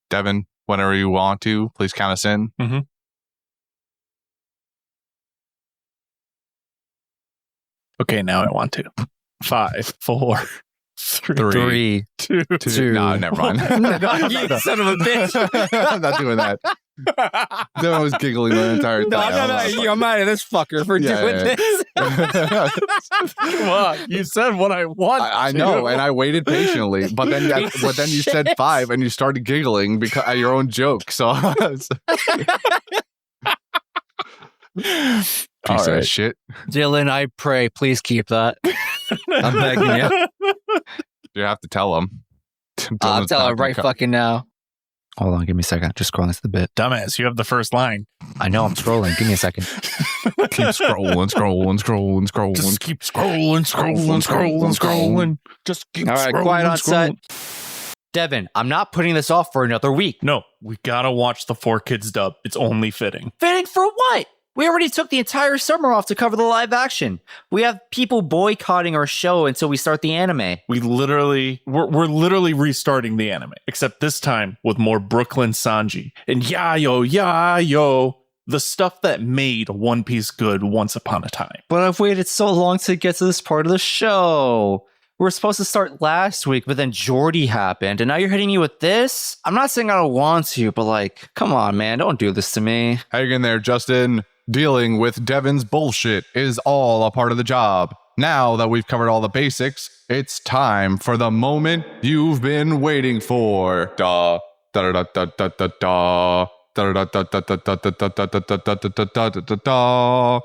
Devin, whenever you want to, please count us in. Mm-hmm. Okay, now I want to. 5, 4, 3, 2. No, never mind. You son of a bitch. I'm not doing that. Devin was giggling the entire time. I'm mad at this fucker for doing this. Come on, you said what I want. I know, and I waited patiently, but then you said 5, and you started giggling because at your own joke. So, piece of shit. Dylan, I pray, please keep that. I'm begging you. You have to tell him. I'll tell him right fucking now. Hold on, give me a second. Just scrolling to the bit. Dumbass, you have the first line. I know, I'm scrolling. Give me a second. Keep scrolling. Just keep scrolling. Just keep All right, quiet on set. Devin, I'm not putting this off for another week. No, we gotta watch the 4Kids dub. It's only fitting. Fitting for what? We already took the entire summer off to cover the live action. We have people boycotting our show until we start the anime. We're literally restarting the anime, except this time with more Brooklyn Sanji and Yayo, the stuff that made One Piece good once upon a time. But I've waited so long to get to this part of the show. We were supposed to start last week, but then Jordy happened, and now you're hitting me with this? I'm not saying I don't want to, but like, come on, man, don't do this to me. Hang in there, Justin. Dealing with Devin's bullshit is all a part of the job. Now that we've covered all the basics, it's time for the moment you've been waiting for. Da da da da da da da da da da da da da da da da da da.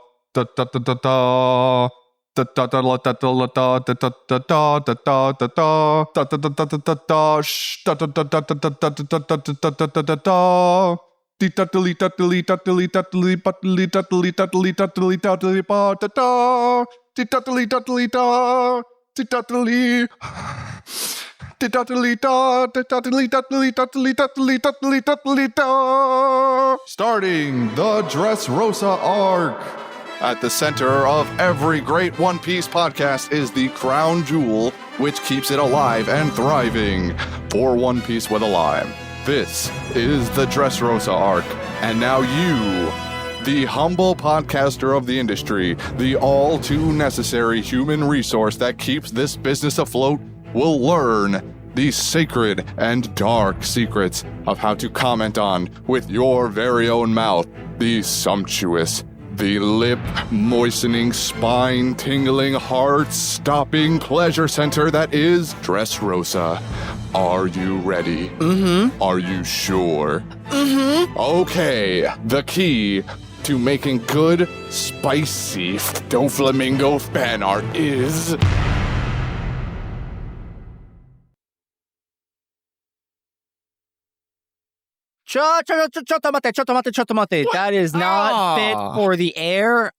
Starting the Dressrosa arc. At the center of every great One Piece podcast is the crown jewel, which keeps it alive and thriving. For One Piece with a lime. This is the Dressrosa arc, and now you, the humble podcaster of the industry, the all too necessary human resource that keeps this business afloat, will learn the sacred and dark secrets of how to comment on, with your very own mouth, the sumptuous, the lip-moistening, spine-tingling, heart-stopping pleasure center that is Dressrosa. Are you ready? Mm-hmm. Are you sure? Mm-hmm. Okay, the key to making good, spicy Doflamingo fan art is... Chotomate. That is not fit for the air.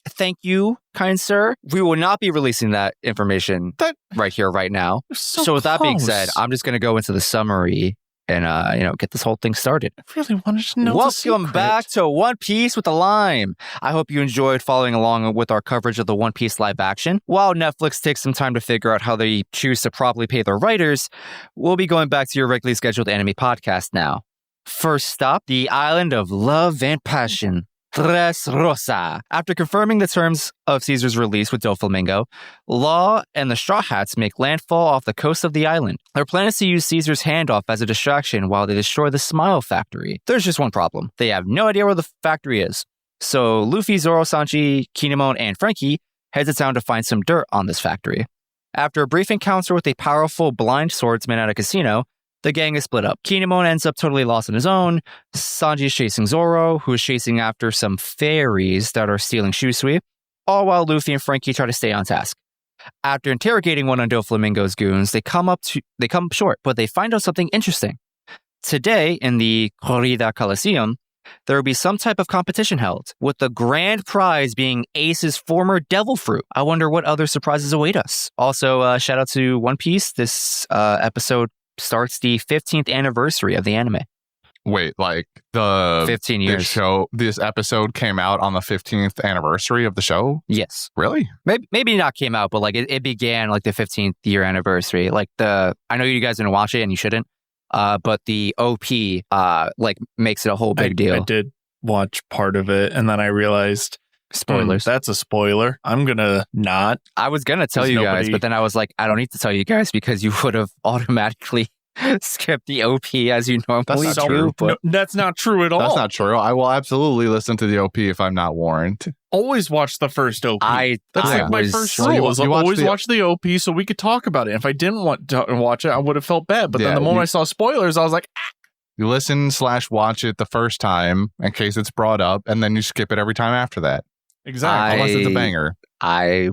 Thank you, kind sir. We will not be releasing that information right here, right now. So with that being said, I'm just going to go into the summary and, get this whole thing started. I really wanted to know. Welcome back to One Piece with the Lime. I hope you enjoyed following along with our coverage of the One Piece live action. While Netflix takes some time to figure out how they choose to properly pay their writers, we'll be going back to your regularly scheduled anime podcast now. First stop, the island of love and passion. Dressrosa. After confirming the terms of Caesar's release with Doflamingo, Law and the Straw Hats make landfall off the coast of the island. Their plan is to use Caesar's handoff as a distraction while they destroy the Smile Factory. There's just one problem. They have no idea where the factory is. So Luffy, Zoro, Sanji, Kinemon, and Frankie head to town to find some dirt on this factory. After a brief encounter with a powerful blind swordsman at a casino, the gang is split up. Kinemon ends up totally lost on his own. Sanji is chasing Zoro, who is chasing after some fairies that are stealing Shusui, all while Luffy and Frankie try to stay on task. After interrogating one of Doflamingo's goons, they come up short, but they find out something interesting. Today, in the Corrida Coliseum, there will be some type of competition held, with the grand prize being Ace's former devil fruit. I wonder what other surprises await us. Also, shout out to One Piece. This episode starts the 15th anniversary of the anime. Wait, like the 15 years. This episode came out on the 15th anniversary of the show? Yes. Really? Maybe not came out, but like it began like the 15th year anniversary. Like I know you guys didn't watch it and you shouldn't. but the OP like makes it a whole big deal. I did watch part of it, and then I realized Spoilers. that's a spoiler. I'm gonna not. I was gonna tell you guys, but then I was like, I don't need to tell you guys because you would have automatically skipped the OP as you normally That's not do. true. But No, that's not true at all. That's not true. I will absolutely listen to the OP if I'm not warned. Always watch the first OP. That's I like my was- first So rule. you is watch always the- watch the OP so we could talk about it. If I didn't want to watch it, I would have felt bad. But then Yeah, the moment you- I saw spoilers, I was like, You listen/watch it the first time in case it's brought up, and then you skip it every time after that. exactly. Unless it's a banger. I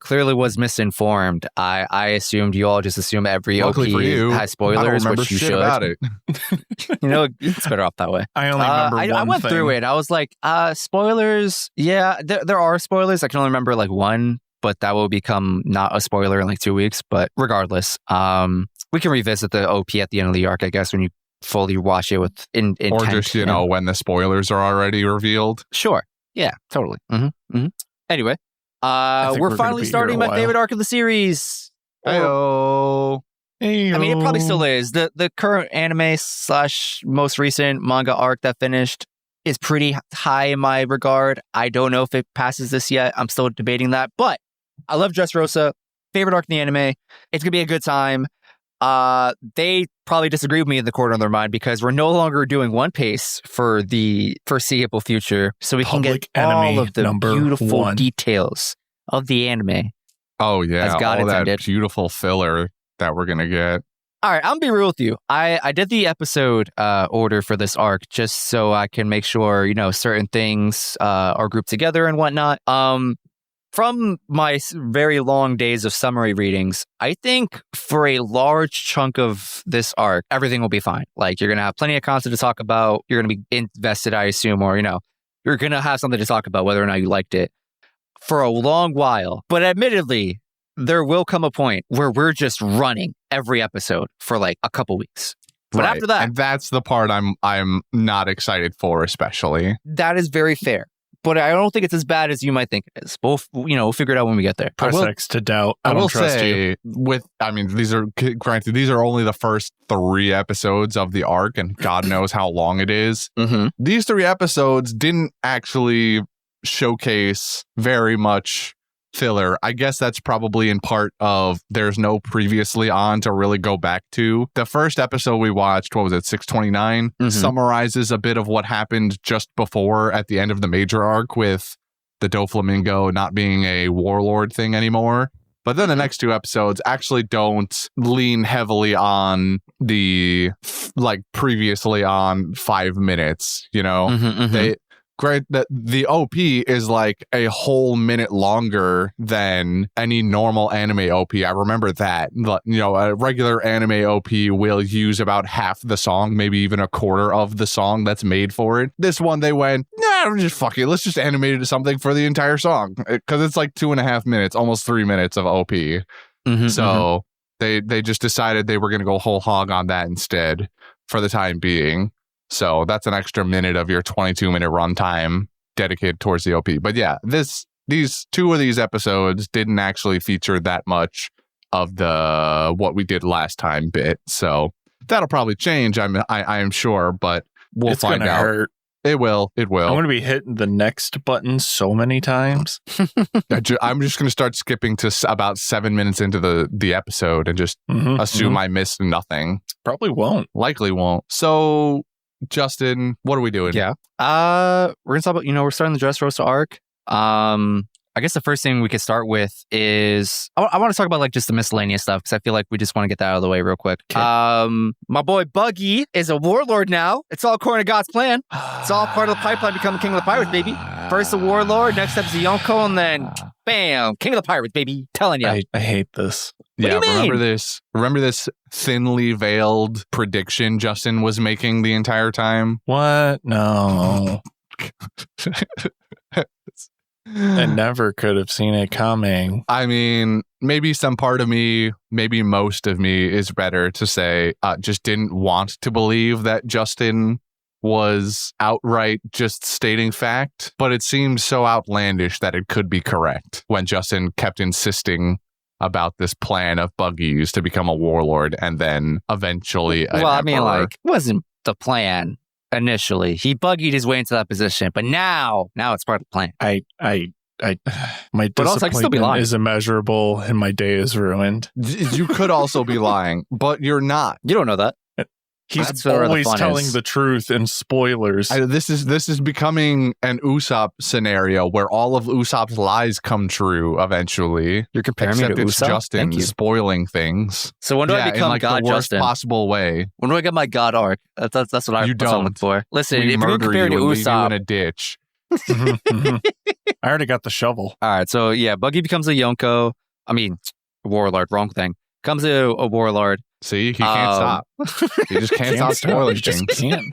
clearly was misinformed. I assumed you all just assume every Luckily for you, OP has I don't spoilers, remember which you shit should. about it. You know, it's better off that way. I only remember one I went thing. through it. I was like, spoilers. Yeah, there are spoilers. I can only remember like one, but that will become not a spoiler in like 2 weeks. But regardless, we can revisit the OP at the end of the arc, I guess, when you fully watch it with intent. Or just, when the spoilers are already revealed. Sure. Yeah, totally. Anyway, think we're we're gonna finally be here starting a my while. favorite arc of the series. Heyo. I mean, it probably still is. The current anime / most recent manga arc that finished is pretty high in my regard. I don't know if it passes this yet. I'm still debating that. But I love Dressrosa. Favorite arc in the anime. It's going to be a good time. They probably disagree with me in the corner of their mind because we're no longer doing One Piece for the foreseeable future. So we can Public get all Enemy of the number beautiful 1. details of the anime. Oh, yeah. As God all that intended. beautiful filler that we're going to get. All right, I'm gonna be real with you. I did the episode order for this arc just so I can make sure certain things are grouped together and whatnot. From my very long days of summary readings, I think for a large chunk of this arc, everything will be fine. Like you're gonna have plenty of content to talk about. You're gonna be invested, I assume, or you're gonna have something to talk about whether or not you liked it for a long while. But admittedly, there will come a point where we're just running every episode for like a couple weeks. But Right. after that, And that's the part I'm not excited for, especially. that is very fair. But I don't think it's as bad as you might think it is. We'll figure it out when we get there. Press will- X to doubt. I I don't will trust say, you. these are, granted, these are only the first 3 episodes of the arc, and God knows how long it is. Mm-hmm. These 3 episodes didn't actually showcase very much filler. I guess that's probably in part of there's no previously on to really go back to. The first episode we watched, what was it, 629, summarizes a bit of what happened just before at the end of the major arc with the Doflamingo not being a warlord thing anymore. But then the next 2 episodes actually don't lean heavily on the previously on 5 minutes, They great that the OP is like a whole minute longer than any normal anime OP. I remember that. A regular anime OP will use about half the song, maybe even a quarter of the song that's made for it. This one, they went, nah, just fuck it. Let's just animate it to something for the entire song. Because it's like 2.5 minutes, almost 3 minutes of OP. So they just decided they were going to go whole hog on that instead for the time being. So that's an extra minute of your 22-minute runtime dedicated towards the OP. But yeah, these 2 of these episodes didn't actually feature that much of the what we did last time bit. So that'll probably change, I am sure, but we'll It's find gonna out. hurt. It will. I'm going to be hitting the next button so many times. I'm just going to start skipping to about 7 minutes into the episode and just assume I missed nothing. Probably won't. Likely won't. So, Justin, what are we doing? Yeah. We're gonna talk about, we're starting the Dressrosa arc. I guess the first thing we could start with is I want to talk about like just the miscellaneous stuff because I feel like we just want to get that out of the way real quick. Okay. My boy Buggy is a warlord now. It's all according to God's plan. It's all part of the pipeline becoming king of the pirates, baby. First the warlord, next step's the Yonko, and then bam, king of the pirates, baby. Telling you. I hate this. What do you mean? Remember this thinly veiled prediction Justin was making the entire time? What? No. I never could have seen it coming. I mean, maybe some part of me, maybe most of me is better to say just didn't want to believe that Justin was outright just stating fact, but it seemed so outlandish that it could be correct when Justin kept insisting about this plan of Buggy's to become a warlord and then eventually an emperor. It wasn't the plan initially. He buggied his way into that position, but now it's part of the plan. My But also, I can still be disappointment lying. is immeasurable and my day is ruined. You could also be lying, but you're not. You don't know that. He's That's where the always fun telling is. the truth and spoilers. This is becoming an Usopp scenario where all of Usopp's lies come true eventually. You're comparing me to Except it's Usopp? Justin Thank you. spoiling things. So when do I in become like God the worst Justin? possible way. When do I get my God arc? That's what You that's what I'm don't. looking for. Listen, We if you're murder comparing you to and leave you in Usopp, a ditch. Mhm, mhm. I already got the shovel. all right. So yeah, Buggy becomes a Yonko. I mean, warlord. Wrong thing. Becomes a warlord. See, he can't stop. He just can't stop spoiling You just things. can't.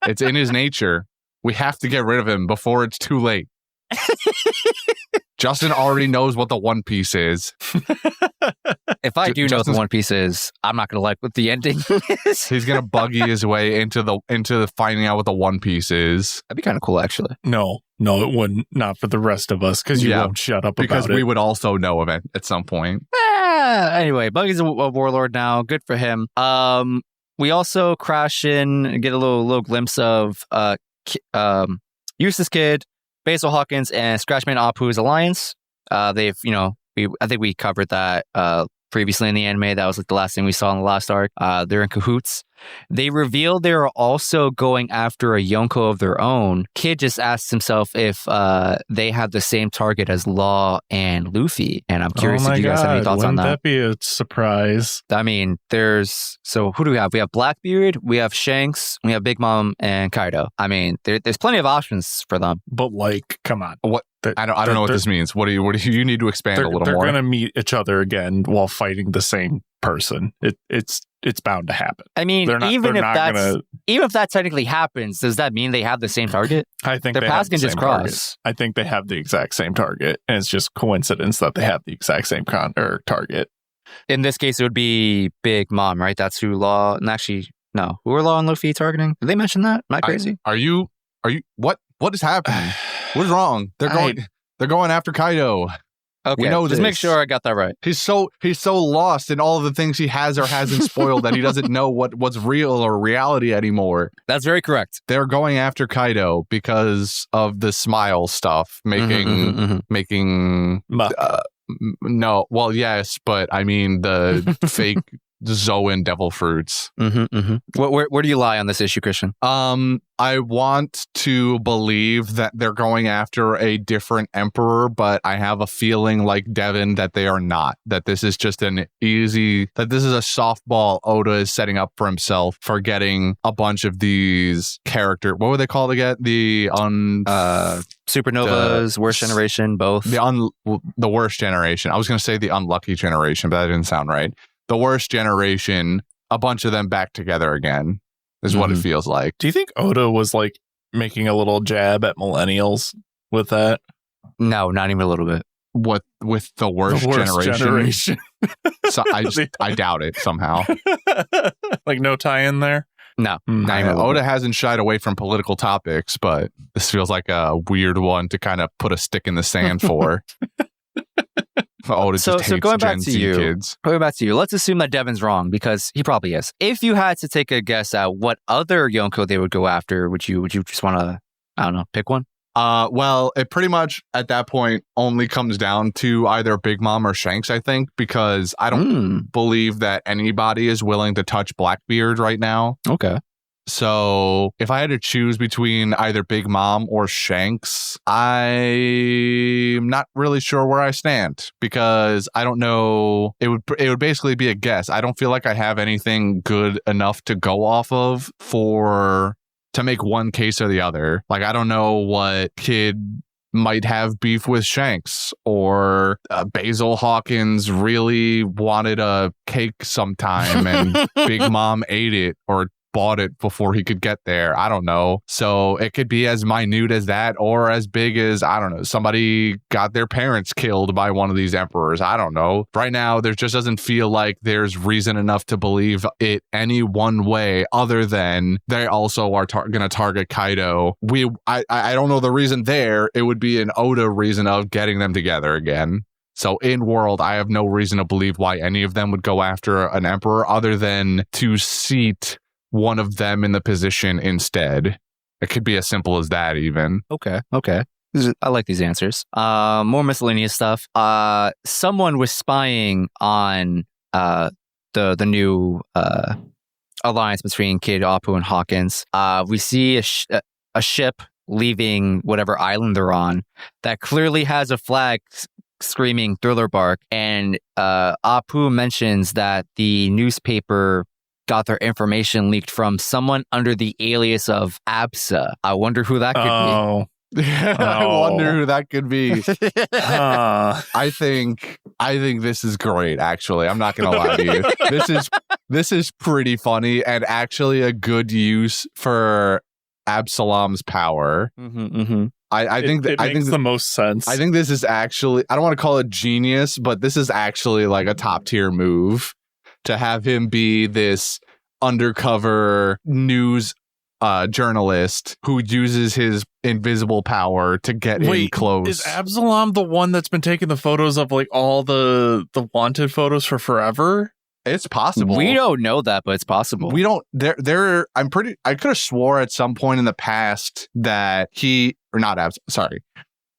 It's in his nature. We have to get rid of him before it's too late. Justin already knows what the One Piece is. If I do know what the Justin's- One Piece is, I'm not gonna like what the ending is. He's gonna buggy his way into the finding out what the One Piece is That'd be kind of cool, actually. No, it wouldn't. Not for the rest of us, because you Yeah, won't shut up because about we it. would also know event at some point. Anyway, Buggy's a warlord now. Good for him. We also crash in and get a little glimpse of Eustace Kid, Basil Hawkins, and Scratchman Apu's alliance. They've, I think we covered that previously in the anime. That was like the last thing we saw in the last arc. They're in cahoots. They revealed they are also going after a Yonko of their own. Kid just asks himself if they have the same target as Law and Luffy. And I'm curious if you guys have any thoughts on Wouldn't that. that be a surprise? I mean, so who do we have? We have Blackbeard, we have Shanks, we have Big Mom, and Kaido. I mean, there's plenty of options for them. But like, come on. What? I don't know what this means. What do you need to expand a little They're more? going to meet each other again while fighting the same person. It's bound to happen. I mean, They're not- even they're if not gonna- even if that technically happens, does that mean they have the same target? I think Their they paths have the can just same cross. target. I think they have the exact same target, and it's just coincidence that they have the exact same target. In this case, it would be Big Mom, right? That's who Law. And actually, no, who are Law and Luffy targeting? Did they mention that? Am I crazy? Are you? What is happening? What is wrong? They're going after Kaido. Okay, We know just make this. sure I got that right. He's so lost in all of the things he has or hasn't spoiled that he doesn't know what's real or reality anymore. That's very correct. They're going after Kaido because of the smile stuff, making Muck. no. Well, yes, but I mean the fake Zoan devil fruits. Where do you lie on this issue, Christian? I want to believe that they're going after a different emperor, but I have a feeling like Devin that they are not. That this is just that this is a softball Oda is setting up for himself for getting a bunch of these what were they called again? Supernovas, Worst Generation, both. The worst generation. I was going to say the unlucky generation, but that didn't sound right. The worst generation, a bunch of them back together again is what it feels like. Do you think Oda was like making a little jab at millennials with that? No, not even a little bit. What with the worst, generation? So I doubt it somehow. Like no tie in there? No, not even a little Oda bit. hasn't shied away from political topics, but this feels like a weird one to kind of put a stick in the sand for. Oda So just hates going back Gen to Z you. kids. Going back to you, let's assume that Devin's wrong because he probably is. If you had to take a guess at what other Yonko they would go after, would you just want to, I don't know, pick one? Well, it pretty much at that point only comes down to either Big Mom or Shanks, I think, because I don't believe that anybody is willing to touch Blackbeard right now. Okay. So if I had to choose between either Big Mom or Shanks, I'm not really sure where I stand because I don't know. It would basically be a guess. I don't feel like I have anything good enough to go off of to make one case or the other. Like, I don't know what kid might have beef with Shanks, or Basil Hawkins really wanted a cake sometime and Big Mom ate it or bought it before he could get there. I don't know. So it could be as minute as that or as big as, I don't know, somebody got their parents killed by one of these emperors. I don't know. Right now, there just doesn't feel like there's reason enough to believe it any one way other than they also are going to target Kaido. I don't know the reason there. It would be an Oda reason of getting them together again. So in world, I have no reason to believe why any of them would go after an emperor other than to seat one of them in the position instead. It could be as simple as that even. Okay. I like these answers. More miscellaneous stuff. Someone was spying on the new alliance between Kid Apu and Hawkins. We see a ship leaving whatever island they're on that clearly has a flag screaming Thriller Bark, and Apu mentions that the newspaper got their information leaked from someone under the alias of Absa. I wonder who that could be. I wonder who that could be. I think this is great, actually. I'm not gonna lie to you. This is pretty funny and actually a good use for Absalom's power. I think it makes the most sense. I think this is actually, I don't want to call it genius, but this is actually like a top tier move to have him be this undercover news journalist who uses his invisible power to get in close. Is Absalom the one that's been taking the photos of like all the wanted photos for forever? It's possible. We don't know that, but it's possible. We don't. I could have swore at some point in the past that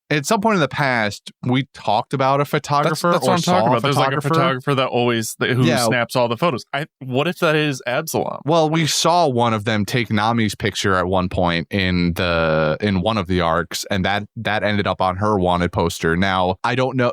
at some point in the past, we talked about a photographer. That's what I'm talking about. There's like a photographer that who snaps all the photos. What if that is Absalom? Well, we saw one of them take Nami's picture at one point in one of the arcs, and that ended up on her wanted poster. Now, I don't know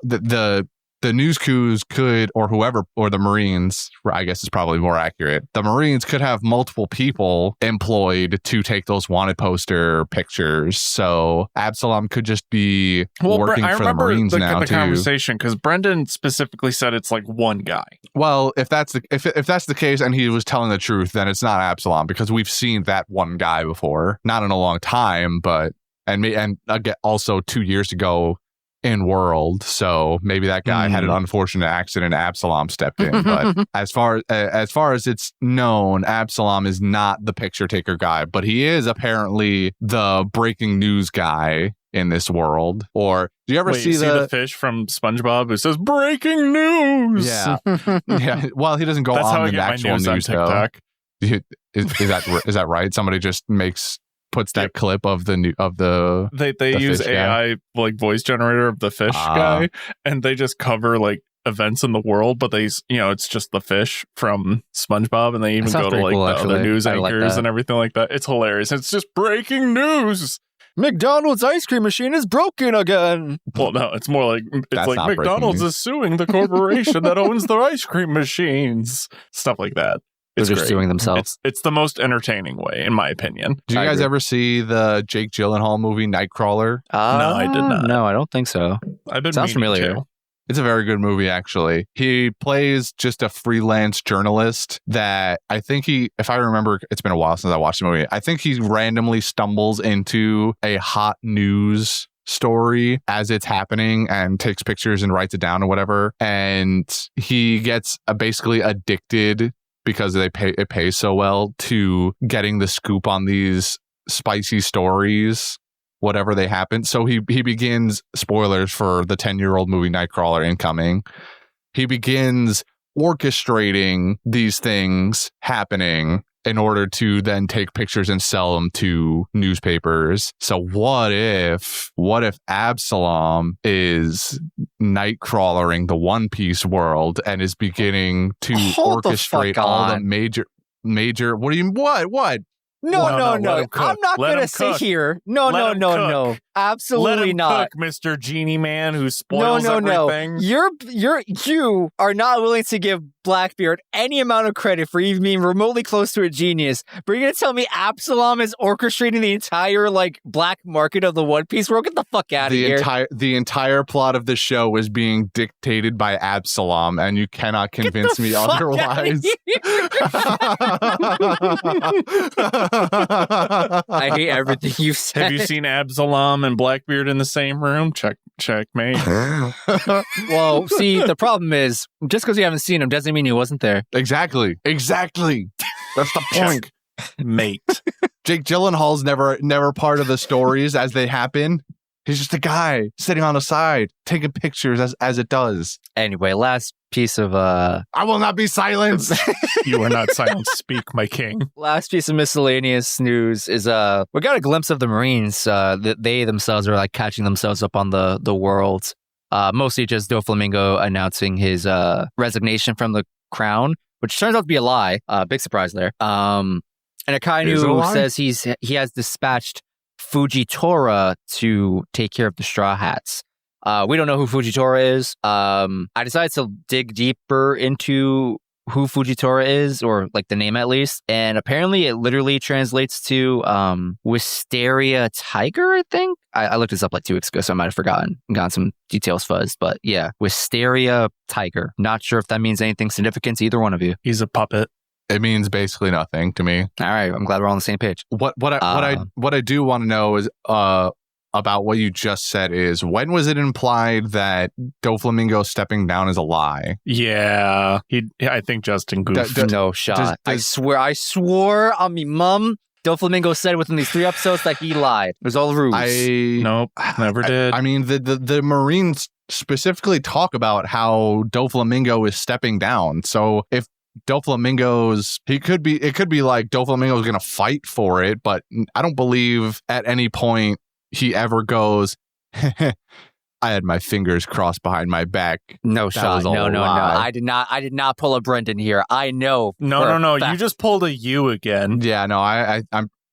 the news crews could, or whoever, or the Marines, I guess is probably more accurate. The Marines could have multiple people employed to take those wanted poster pictures. So Absalom could just be working for the Marines now too. I remember the conversation because Brendan specifically said it's like one guy. Well, if that's the case, and he was telling the truth, then it's not Absalom because we've seen that one guy before, not in a long time, but and again, also 2 years ago. In world, so maybe that guy had an unfortunate accident. Absalom stepped in, but as far as it's known, Absalom is not the picture taker guy, but he is apparently the breaking news guy in this world. Or do you ever see the fish from SpongeBob who says breaking news? Yeah, yeah. Well, he doesn't go on the actual news though. Is that right? Somebody just puts that clip of they use AI like voice generator of the fish guy, and they just cover like events in the world, but it's just the fish from SpongeBob, and they even go to like the other news anchors and everything like that. It's hilarious. It's just breaking news. McDonald's ice cream machine is broken again. Well, no, it's more like McDonald's is suing the corporation that owns their ice cream machines. Stuff like that. They're just suing themselves. It's the most entertaining way, in my opinion. Did you guys ever see the Jake Gyllenhaal movie Nightcrawler? No, I did not. No, I don't think so. Sounds familiar. It's a very good movie, actually. He plays just a freelance journalist that I think if I remember, it's been a while since I watched the movie. I think he randomly stumbles into a hot news story as it's happening and takes pictures and writes it down or whatever. And he gets basically addicted because it pays so well to getting the scoop on these spicy stories, whatever they happen. So he begins, spoilers for the 10-year-old movie Nightcrawler incoming, he begins orchestrating these things happening in order to then take pictures and sell them to newspapers. So what if Absalom is nightcrawling the One Piece world and is beginning to orchestrate all the major what? No. I'm not going to sit here. No. Absolutely not. Cook, Mr. Genie Man who spoils everything. You are not willing to give Blackbeard any amount of credit for even being remotely close to a genius. But you're going to tell me Absalom is orchestrating the entire black market of the One Piece world? Get the fuck out of here. The entire plot of the show is being dictated by Absalom, and you cannot convince me otherwise. I hate everything you've said. Have you seen Absalom and Blackbeard in the same room? Checkmate. Well, see, the problem is just because you haven't seen him doesn't mean he wasn't there. Exactly. That's the point. Mate. Jake Gyllenhaal's never part of the stories as they happen. He's just a guy sitting on the side, taking pictures as it does. Anyway, last piece of I will not be silenced. You are not silent. Speak, my king. last piece of miscellaneous news is we got a glimpse of the Marines. That they themselves are like catching themselves up on the world. Mostly just Doflamingo announcing his resignation from the crown, which turns out to be a lie. Big surprise there. And Akainu says he has dispatched Fujitora to take care of the Straw Hats. We don't know who Fujitora is. I decided to dig deeper into who Fujitora is, or like the name at least. And apparently it literally translates to Wisteria Tiger, I think. I looked this up like 2 weeks ago, so I might have forgotten and gotten some details fuzzed. But yeah, Wisteria Tiger. Not sure if that means anything significant to either one of you. He's a puppet. It means basically nothing to me. All right, I'm glad we're all on the same page. What I do want to know is about what you just said is, when was it implied that Doflamingo stepping down is a lie? Yeah, I think Justin goofed. No shot. I swore on me mum. Doflamingo said within these 3 episodes that he lied. It was all ruse. Nope, never did. I mean, the Marines specifically talk about how Doflamingo is stepping down. So if Doflamingo's, it could be like Doflamingo's gonna fight for it, but I don't believe at any point he ever goes, I had my fingers crossed behind my back. No shot. No. I did not pull a Brendan here. I know. No. You just pulled a you again. Yeah, no, I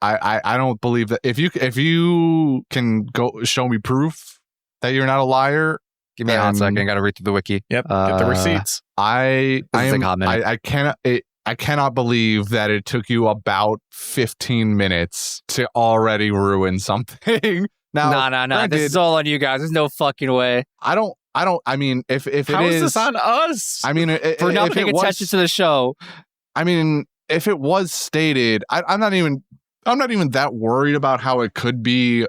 don't believe that. If you can go show me proof that you're not a liar. Give me a hot second. I got to read through the wiki. Yep. Get the receipts. I cannot believe that it took you about 15 minutes to already ruin something. Now, no. This is all on you guys. There's no fucking way. I mean, if it How is this on us? I mean, for not paying attention to the show. I mean, if it was stated, I'm not even that worried about how it could be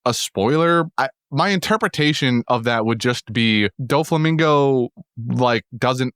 a spoiler. My interpretation of that would just be Doflamingo doesn't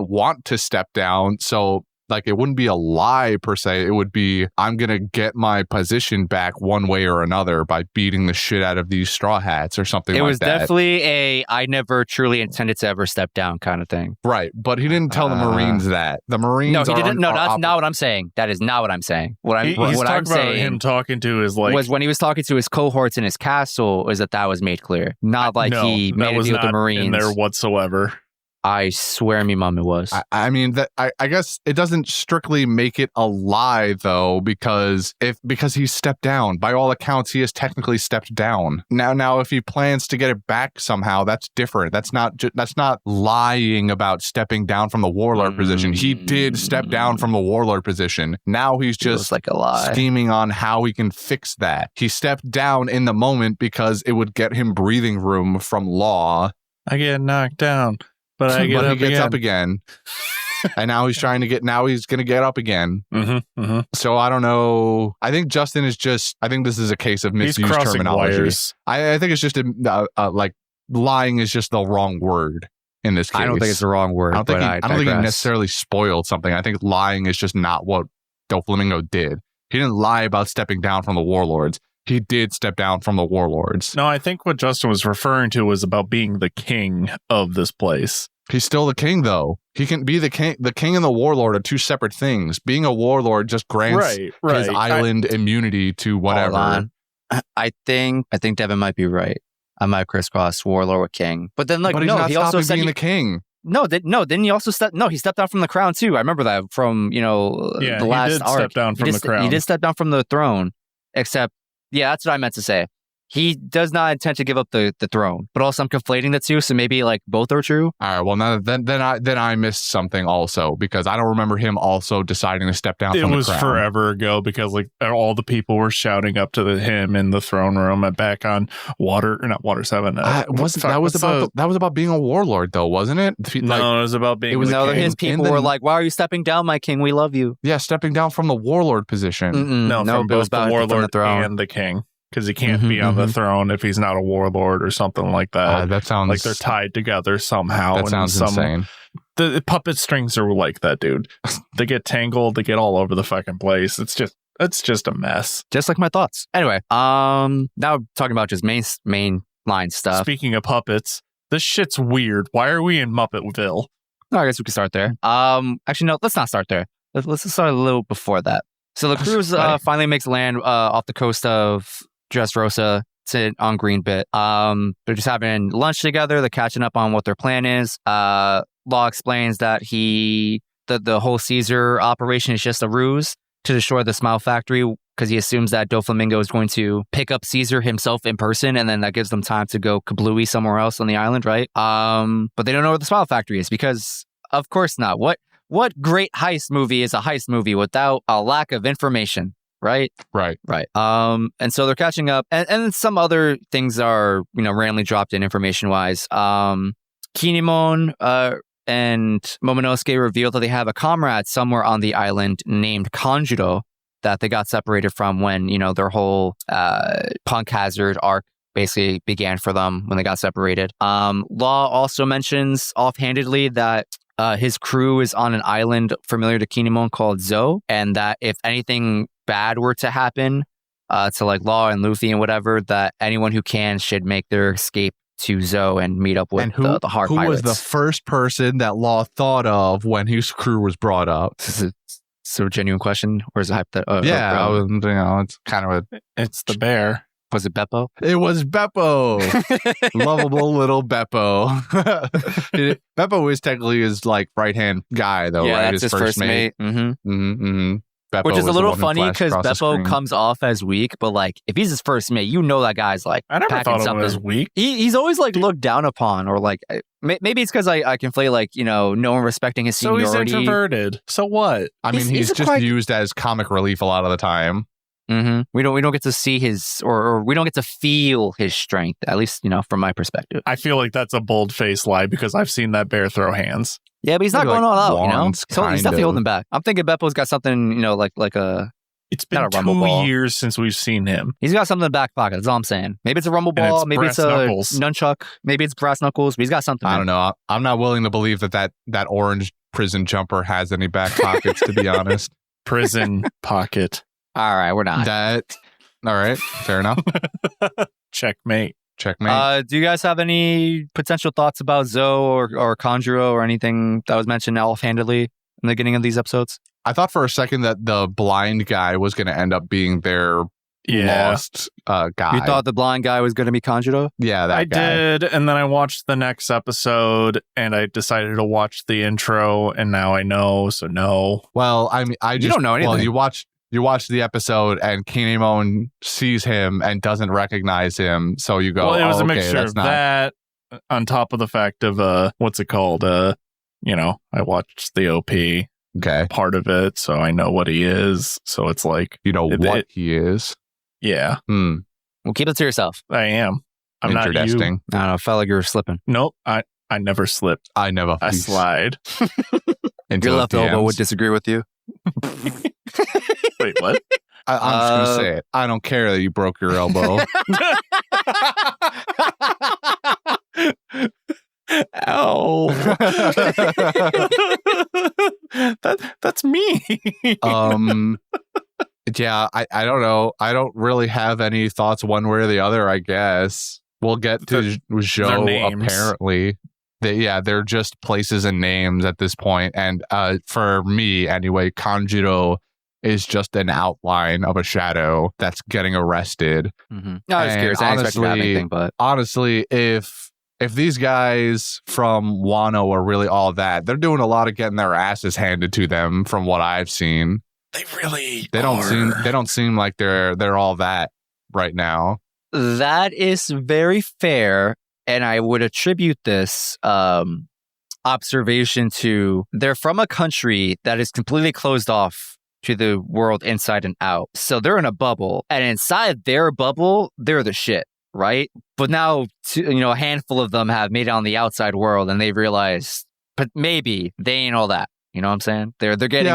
want to step down, so it wouldn't be a lie per se. It would be, I'm gonna get my position back one way or another by beating the shit out of these Straw Hats or something like that. It was definitely I never truly intended to ever step down kind of thing. Right, but he didn't tell the Marines that. The Marines No, he didn't. No, that's not what I'm saying. That is not what I'm saying. What I'm saying him talking to his was when he was talking to his cohorts in his castle, is that was made clear. Not he made a deal with the Marines. In there whatsoever. I swear me mom it was. I mean, that I guess it doesn't strictly make it a lie though, because he stepped down. By all accounts, he has technically stepped down. Now if he plans to get it back somehow, that's different. That's not lying about stepping down from the warlord position. He did step down from the warlord position. Now he's just like a lie, scheming on how he can fix that. He stepped down in the moment because it would get him breathing room from law. I get knocked down. But he gets up again. And now he's going to get up again. Mm-hmm. So I don't know. I think Justin is I think this is a case of misused terminology. Wires. I think it's just lying is just the wrong word in this case. I don't think it's the wrong word. I don't think he necessarily spoiled something. I think lying is just not what Doflamingo did. He didn't lie about stepping down from the warlords. He did step down from the warlords. No, I think what Justin was referring to was about being the king of this place. He's still the king, though. He can be the king. The king and the warlord are 2 separate things. Being a warlord just grants his island immunity to whatever. Hold on. I think Devin might be right. I might crisscross warlord with king, but then but he's not he also said being the king. Then he also he stepped down from the crown too. I remember that from the last he did arc. Step down from the crown. He did step down from the throne, except. Yeah, that's what I meant to say. He does not intend to give up the throne, but also I'm conflating the two, so maybe both are true. All right, well now then I missed something also, because I don't remember him also deciding to step down from the crown. It was forever ago, because all the people were shouting up to him in the throne room and back on Water 7. That was about being a warlord though, wasn't it? No, it was about being. His people were like, "Why are you stepping down, my king? We love you." Yeah, stepping down from the warlord position. No, from both the warlord and the king. Because he can't be on the throne if he's not a warlord or something like that. That sounds like they're tied together somehow. That sounds insane. The puppet strings are like that, dude. They get tangled. They get all over the fucking place. It's just It's just a mess. Just like my thoughts. Anyway, now talking about just main line stuff. Speaking of puppets, this shit's weird. Why are we in Muppetville? No, I guess we can start there. Actually, no, let's not start there. Let's start a little before that. So the cruise finally makes land off the coast of Dressrosa. It's on Green Bit. They're just having lunch together. They're catching up on what their plan is. Law explains that the whole Caesar operation is just a ruse to destroy the Smile Factory because he assumes that Doflamingo is going to pick up Caesar himself in person, and then that gives them time to go kablooey somewhere else on the island, right? But they don't know where the Smile Factory is because, of course not. What great heist movie is a heist movie without a lack of information? Right. And so they're catching up, and some other things are randomly dropped in information wise. Kinemon and Momonosuke revealed that they have a comrade somewhere on the island named Kanjuro that they got separated from when their whole Punk Hazard arc basically began for them when they got separated. Law also mentions offhandedly that his crew is on an island familiar to Kinemon called Zo, and that if anything bad were to happen to like Law and Luffy and whatever, that anyone who can should make their escape to Zo and meet up with the hard who pirates. was the first person that Law thought of when his crew was brought up? Is it a genuine question, or is it hypothetical? It's kind of It's the bear. Was it Beppo? It was Beppo. Lovable little Beppo. Beppo is technically his like right-hand guy, though, Yeah, right? that's his first mate. Mm-hmm. Beppo Which is a was little the one who funny flashed because across the Beppo screen. comes off as weak, but like if he's his first mate, that guy's like I never packing thought of him something. as weak. He's always like looked down upon, or like maybe it's because I conflate like no one respecting his So seniority. he's introverted. So what? I mean, he's just quite- used as comic relief a lot of the time. Mm-hmm. We don't get to see his or we don't get to feel his strength, at least from my perspective. I feel like that's a bold-faced lie because I've seen that bear throw hands. Yeah, but he's not Maybe going like all out. wands, So he's kind definitely of. holding back. I'm thinking Beppo's got something like a. It's been Not a rumble 2 ball. years since we've seen him. He's got something in the back pocket. That's all I'm saying. Maybe it's a rumble And ball. it's Maybe it's a brass knuckles. nunchuck. Maybe it's brass knuckles. But he's got something. I don't know. I'm not willing to believe that orange prison jumper has any back pockets, to be honest. Prison pocket. All right, we're not. All right, fair enough. Checkmate. Checkmate. Do you guys have any potential thoughts about Zo or Conjuro or anything that was mentioned offhandedly in the beginning of these episodes? I thought for a second that the blind guy was going to end up being their lost guy. You thought the blind guy was going to be Conjuro? Yeah, that I guy. did, and then I watched the next episode, and I decided to watch the intro, and now I know, so no. Well, I mean, I just don't know anything. Well, you watch the episode, and Kinemon sees him and doesn't recognize him, so you go. Well, it was a okay, mixture that's of not. that on top of the fact of what's it called? I watched the OP Okay, part of it, so I know what he is. So it's like, you know what he is. yeah, Hmm. Well, keep it to yourself. I am. I'm not you. Interesting. I don't know. I felt like you were slipping. Nope, I never slipped. I never. I slide. Into Your left the elbow DMs. would disagree with you. Wait, what? I'm just gonna say it. I don't care that you broke your elbow. Ow. That's me. Yeah, I don't know. I don't really have any thoughts one way or the other, I guess. We'll get to Zhou names. apparently. They're just places and names at this point. And for me, anyway, Kanjuro is just an outline of a shadow that's getting arrested. Mm-hmm. No, I was And curious. I didn't expect you to have anything, but honestly, if these guys from Wano are really all that, they're doing a lot of getting their asses handed to them from what I've seen. They don't seem like they're all that right now. that is very fair. And I would attribute this observation to they're from a country that is completely closed off to the world inside and out. So they're in a bubble, and inside their bubble, they're the shit, right? But now, a handful of them have made it on the outside world, and they realize, but maybe they ain't all that. You know what I'm saying? They're getting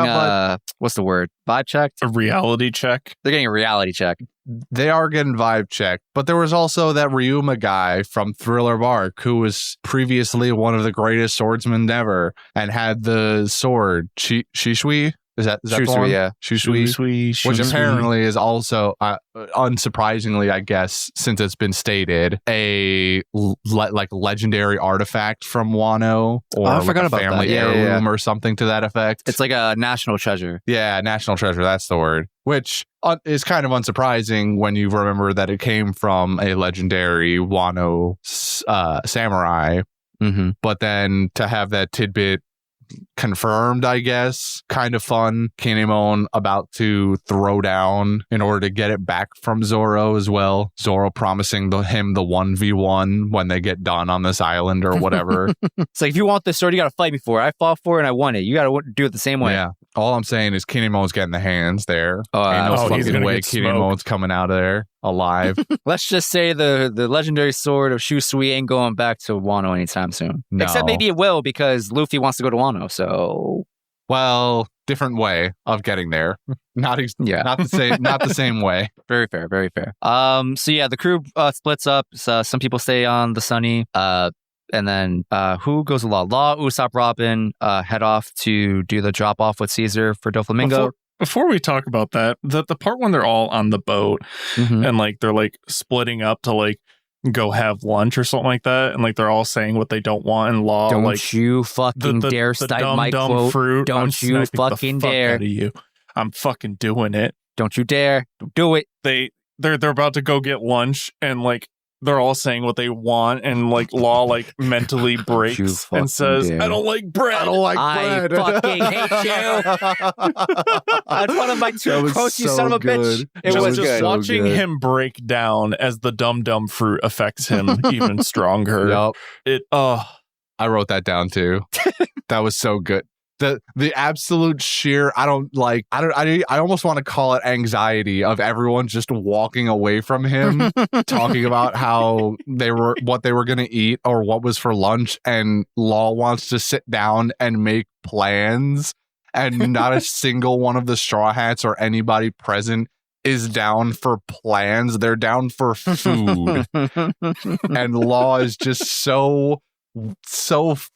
what's the word? Vibe checked? A reality check. They're getting a reality check. They are getting vibe checked, but there was also that Ryuma guy from Thriller Bark who was previously one of the greatest swordsmen ever and had the sword. Shishui? Is that the Shusui, one? yeah. Shusui. Which apparently is also, unsurprisingly, I guess, since it's been stated, a legendary artifact from Wano, or I forgot about family that. heirloom or something to that effect. It's like a national treasure. Yeah, national treasure. That's the word. Which is kind of unsurprising when you remember that it came from a legendary Wano samurai. Mm-hmm. But then to have that tidbit confirmed, I guess, kind of fun. Kinemon about to throw down in order to get it back from Zoro as well. Zoro promising him the 1v1 when they get done on this island or whatever. It's like, if you want this sword, you got to fight me for it. I fought for it and I won it. You got to do it the same way. Yeah. All I'm saying is Kinemon's getting the hands there. Ain't no fucking way Kinemon's coming out of there alive. Let's just say the legendary sword of Shusui ain't going back to Wano anytime soon. No. Except maybe it will, because Luffy wants to go to Wano, so... Well, different way of getting there. Not the same way. Very fair, very fair. So yeah, the crew splits up. So some people stay on the Sunny. And then who goes along? Law, Usopp, Robin head off to do the drop off with Caesar for Doflamingo. Before we talk about that, the part when they're all on the boat and like they're like splitting up to like go have lunch or something like that, and like they're all saying what they don't want, and Law don't like you fucking dare dumb, my quote. Fruit. Don't you fucking dare. Out of you. I'm fucking doing it. Don't you dare. Don't do it. They're about to go get lunch, and like they're all saying what they want, and like Law like mentally breaks and says, dare. I don't like bread. I don't like bread. I fucking hate you. That's one of my two quotes, you son of a bitch. It was just good. Watching him break down as the dumb fruit affects him even stronger. Yep. I wrote that down too. That was so good. The absolute sheer, I almost want to call it anxiety of everyone just walking away from him, talking about what they were going to eat or what was for lunch, and Law wants to sit down and make plans, and not a single one of the Straw Hats or anybody present is down for plans. They're down for food. And Law is just so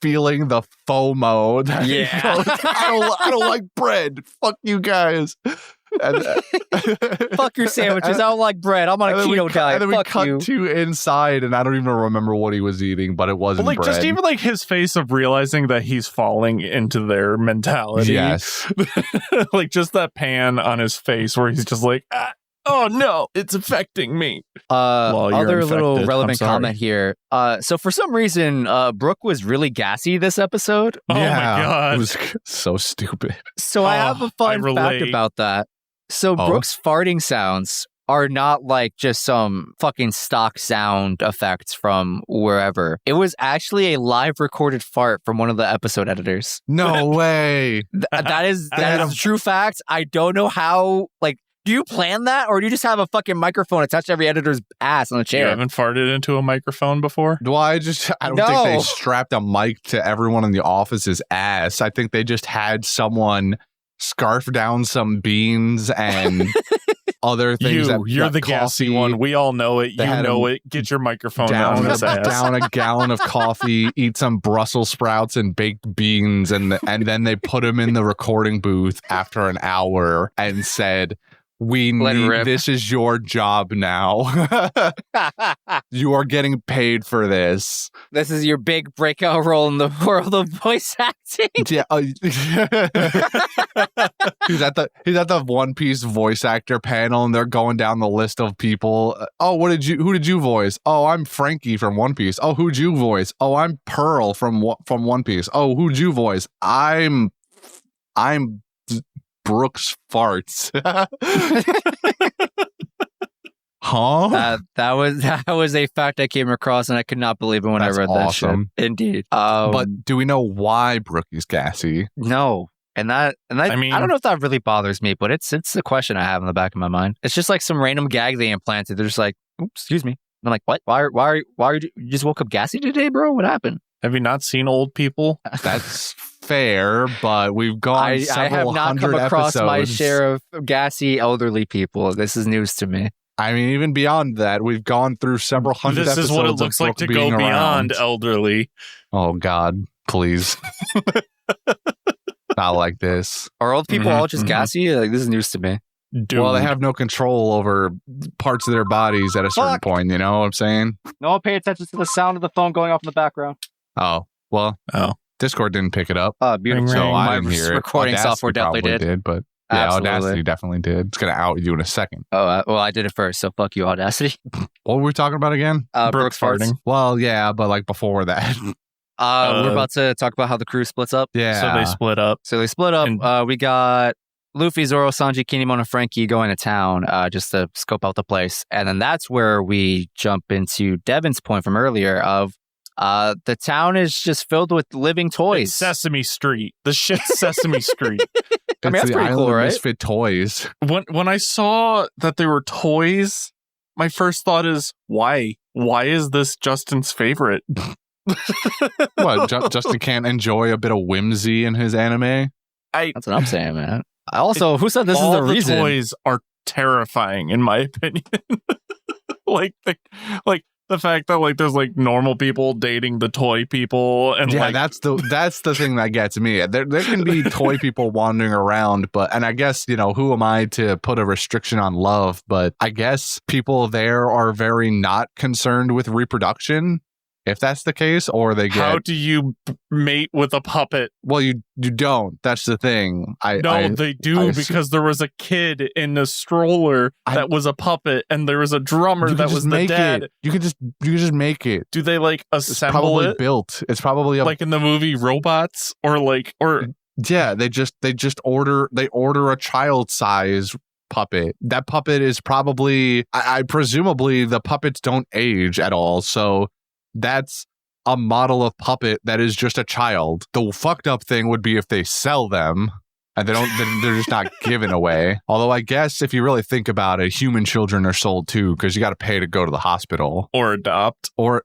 feeling the FOMO that he goes, I don't like bread. Fuck you guys. And, fuck your sandwiches. I don't like bread. I'm on a keto diet. And then fuck we cut you. to inside, and I don't even remember what he was eating, but it wasn't bread. Just even like his face of realizing that he's falling into their mentality. Yes. Like just that pan on his face where he's just like, oh no, it's affecting me. Other little relevant comment here. So for some reason, Brooke was really gassy this episode. Oh my god. It was so stupid. So I have a fun fact about that. So Brooke's farting sounds are not like just some fucking stock sound effects from wherever. It was actually a live recorded fart from one of the episode editors. No way. That is a true fact. I don't know how, like, do you plan that, or do you just have a fucking microphone attached to every editor's ass on a chair? You haven't farted into a microphone before? I don't think they strapped a mic to everyone in the office's ass. I think they just had someone scarf down some beans and other things. You're the gassy one. We all know it. You know it. Get your microphone down his ass. Down a gallon of coffee, eat some Brussels sprouts and baked beans, and then they put him in the recording booth after an hour and said, this is your job now. You are getting paid for this. This is your big breakout role in the world of voice acting. Yeah. He's at the One Piece voice actor panel, and they're going down the list of people. Who did you voice? Oh, I'm Frankie from One Piece. Oh, who'd you voice? Oh, I'm Pearl from One Piece. Oh, who'd you voice? I'm Brooks farts. Huh? That was a fact I came across, and I could not believe it when I read that shit. Indeed. But do we know why Brookie's gassy? No. And I mean, I don't know if that really bothers me, but it's a question I have in the back of my mind. It's just like some random gag they implanted. They're just like, oops, excuse me. I'm like, what? Why are you just woke up gassy today, bro? What happened? Have you not seen old people? That's fair, but we've gone several I have not come across my share of gassy elderly people. This is news to me. I mean, even beyond that, we've gone through several hundred episodes. This is what it looks like to go beyond elderly. Oh, God, please. Not like this. Are old people all just Mhm. gassy? Like, this is news to me. Dude. Well, they have no control over parts of their bodies at a certain Fuck. point. You know what I'm saying? No one pay attention to the sound of the phone going off in the background. Oh, well, Discord didn't pick it up. Beautiful. Ring, So ring. I My didn't hear it. recording Audacity software definitely probably did. but yeah, Absolutely. Audacity definitely did. It's gonna out you in a second. Oh, well, I did it first, so fuck you, Audacity. What were we talking about again? Brooks farting. Well, yeah, but like before that. We're about to talk about how the crew splits up. Yeah. So they split up. So they split up. And- We got Luffy, Zoro, Sanji, Kinemon, and Frankie going to town just to scope out the place. And then that's where we jump into Devin's point from earlier of the town is just filled with living toys. It's Sesame Street. The shit's Sesame Street. I mean, that's It's the pretty Island cool, of right? Misfit toys. When I saw that they were toys, my first thought is, why? Why is this Justin's favorite? What? Justin can't enjoy a bit of whimsy in his anime? That's what I'm saying, man. Also, who said this is All the reason? toys are terrifying, in my opinion. like the fact that like there's like normal people dating the toy people, and Yeah, like that's the thing that gets me. There can be toy people wandering around, and I guess, who am I to put a restriction on love? But I guess people there are very not concerned with reproduction, if that's the case, or they get. how do you mate with a puppet? Well, you don't. That's the thing. They do, because there was a kid in a stroller that was a puppet, and there was a drummer you that can was just the make dad. it. You can just make it. Do they like It's assemble probably it built. It's probably like in the movie Robots, or yeah. They just order a child size puppet. That puppet is probably I presumably the puppets don't age at all, so that's a model of puppet that is just a child. The fucked up thing would be if they sell them and they're just not given away. Although I guess if you really think about it, human children are sold too, because you got to pay to go to the hospital or adopt. or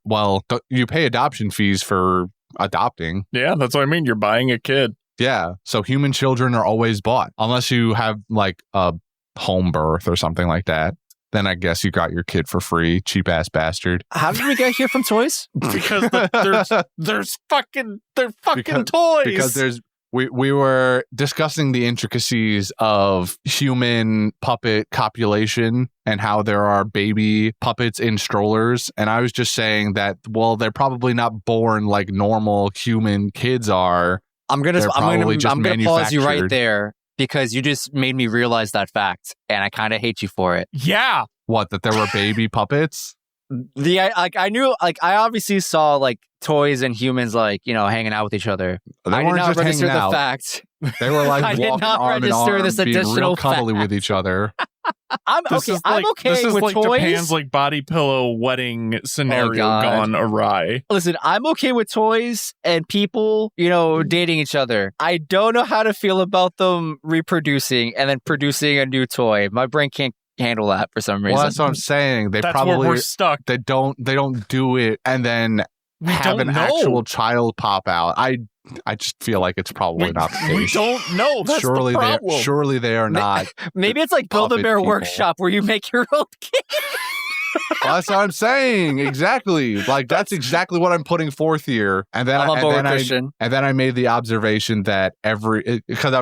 you pay adoption fees for adopting. Yeah, that's what I mean. You're buying a kid. Yeah. So human children are always bought unless you have like a home birth or something like that. Then I guess you got your kid for free, cheap ass bastard. How did we get here from toys? Because they're fucking toys. Because we were discussing the intricacies of human puppet copulation and how there are baby puppets in strollers, and I was just saying that they're probably not born like normal human kids are. I'm gonna They're probably just pause you right manufactured. there because you just made me realize that fact, and I kind of hate you for it. Yeah. What, that there were baby puppets? I knew, like, I obviously saw like toys and humans like hanging out with each other. They I did weren't not just register hanging the out. fact. They were like I did walking not arm in register arm, this being real additional cuddly fact. with each other. I'm okay This is with like toys. Japan's like body pillow wedding scenario God. gone awry. Listen, I'm okay with toys and people, dating each other. I don't know how to feel about them reproducing and then producing a new toy. My brain can't handle that for some reason. Well, that's what I'm saying. They That's probably where we're stuck. they don't do it and then We have don't an know. actual child pop out. I just feel like it's probably not the case. We don't know. That's surely the problem. surely they are not. Maybe it's like Build a puppet Bear people. Workshop where you make your own kid. Well, that's what I'm saying. Exactly. Like that's exactly what I'm putting forth here. And then I'm on board with I Christian. and then I made the observation that because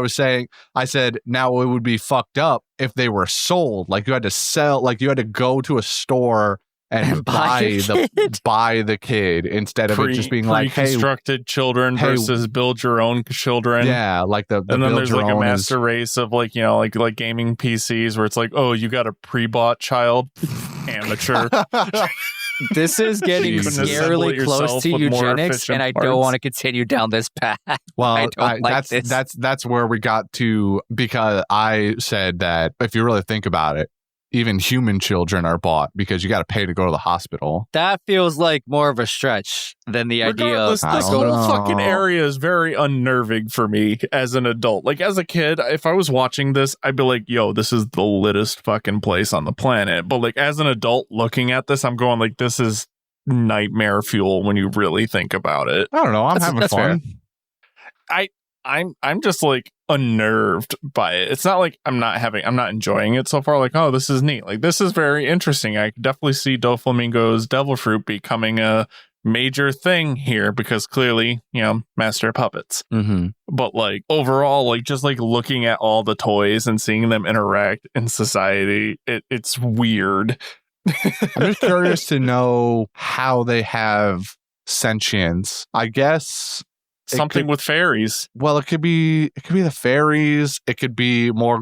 I said now it would be fucked up if they were sold. Like you had to sell. Like you had to go to a store and buy your kid. buy the kid instead of it just being like, hey, constructed children hey, versus build your own children. yeah, like the And then build there's your like a own master race of like gaming PCs where it's like, oh, you got a pre-bought child, amateur. This is getting Jesus. scarily Assemble it close yourself to with more eugenics, efficient and I don't parts. want to continue down this path. Well, I don't like this. that's where we got to, because I said that if you really think about it, even human children are bought because you got to pay to go to the hospital. That feels like more of a stretch than the idea of Regardless, this I don't whole fucking know. area is very unnerving for me as an adult. Like as a kid, if I was watching this, I'd be like, yo, this is the littest fucking place on the planet. But like as an adult looking at this, I'm going like, this is nightmare fuel when you really think about it. I don't know. I'm having that's fun. I'm just like unnerved by it. It's not like I'm not enjoying it so far. Like, oh, this is neat. Like, this is very interesting. I could definitely see Doflamingo's Devil Fruit becoming a major thing here because clearly, master of puppets. Mm-hmm. But like overall, like just like looking at all the toys and seeing them interact in society, it's weird. I'm just curious to know how they have sentience. I guess something with fairies. Well, it could be the fairies. It could be more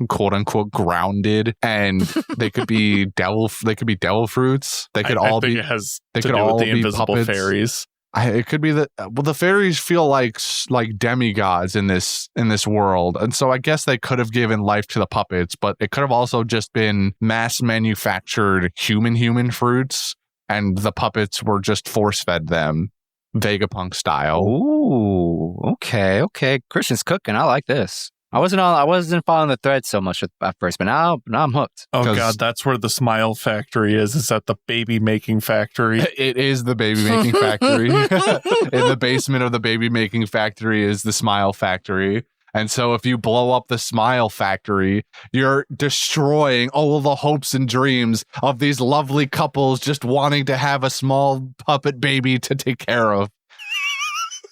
quote unquote grounded, and they could be devil. They could be devil fruits. They could all be. It has they to could do all with the be invisible puppets. fairies. It could be the fairies feel like demigods in this world, and so I guess they could have given life to the puppets, but it could have also just been mass manufactured human fruits, and the puppets were just force fed them, Vegapunk style. Ooh, okay. Christian's cooking. I like this. I wasn't following the thread so much at first, but now I'm hooked. Oh God, that's where the Smile Factory is. Is that the baby making factory? It is the baby making factory. In the basement of the baby making factory is the Smile Factory. And so if you blow up the Smile Factory, you're destroying all the hopes and dreams of these lovely couples just wanting to have a small puppet baby to take care of.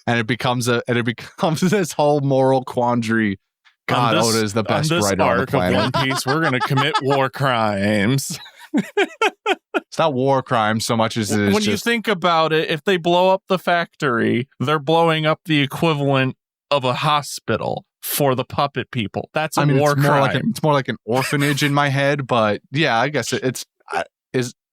And it becomes this whole moral quandary. God, Oda is the best writer on the planet. Of One Piece, we're going to commit war crimes. It's not war crimes so much as it is when you think about it, if they blow up the factory, they're blowing up the equivalent of a hospital for the puppet people. That's a war crime. It's more like an orphanage in my head, but yeah, I guess it's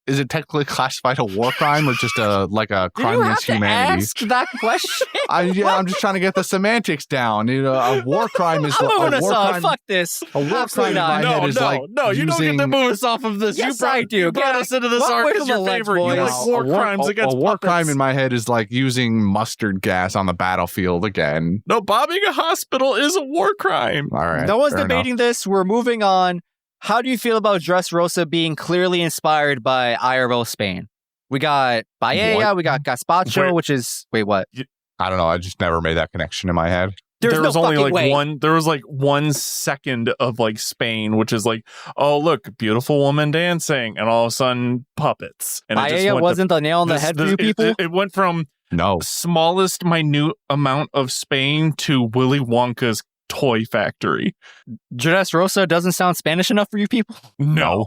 is it technically classified a war crime or just a crime against humanity? Ask that question. I'm just trying to get the semantics down. A war crime is I'm moving a war us on. crime. Fuck this. A war crime in my head is you don't get to move us off of this. Yes, I do. You brought us into this arc as your favorite. You like war crimes against a war puppets. crime in my head is like using mustard gas on the battlefield again. No, bombing a hospital is a war crime. All right. No one's fair debating this. We're moving on. How do you feel about Dressrosa being clearly inspired by IRL Spain? We got paella, we got gazpacho, which is... Wait, what? I don't know. I just never made that connection in my head. There was only like way. one. There was like 1 second of like Spain, which is like, oh look, beautiful woman dancing, and all of a sudden puppets. And paella wasn't the nail on the head for you people. It went from smallest minute amount of Spain to Willy Wonka's toy factory. Dressrosa doesn't sound Spanish enough for you people? No.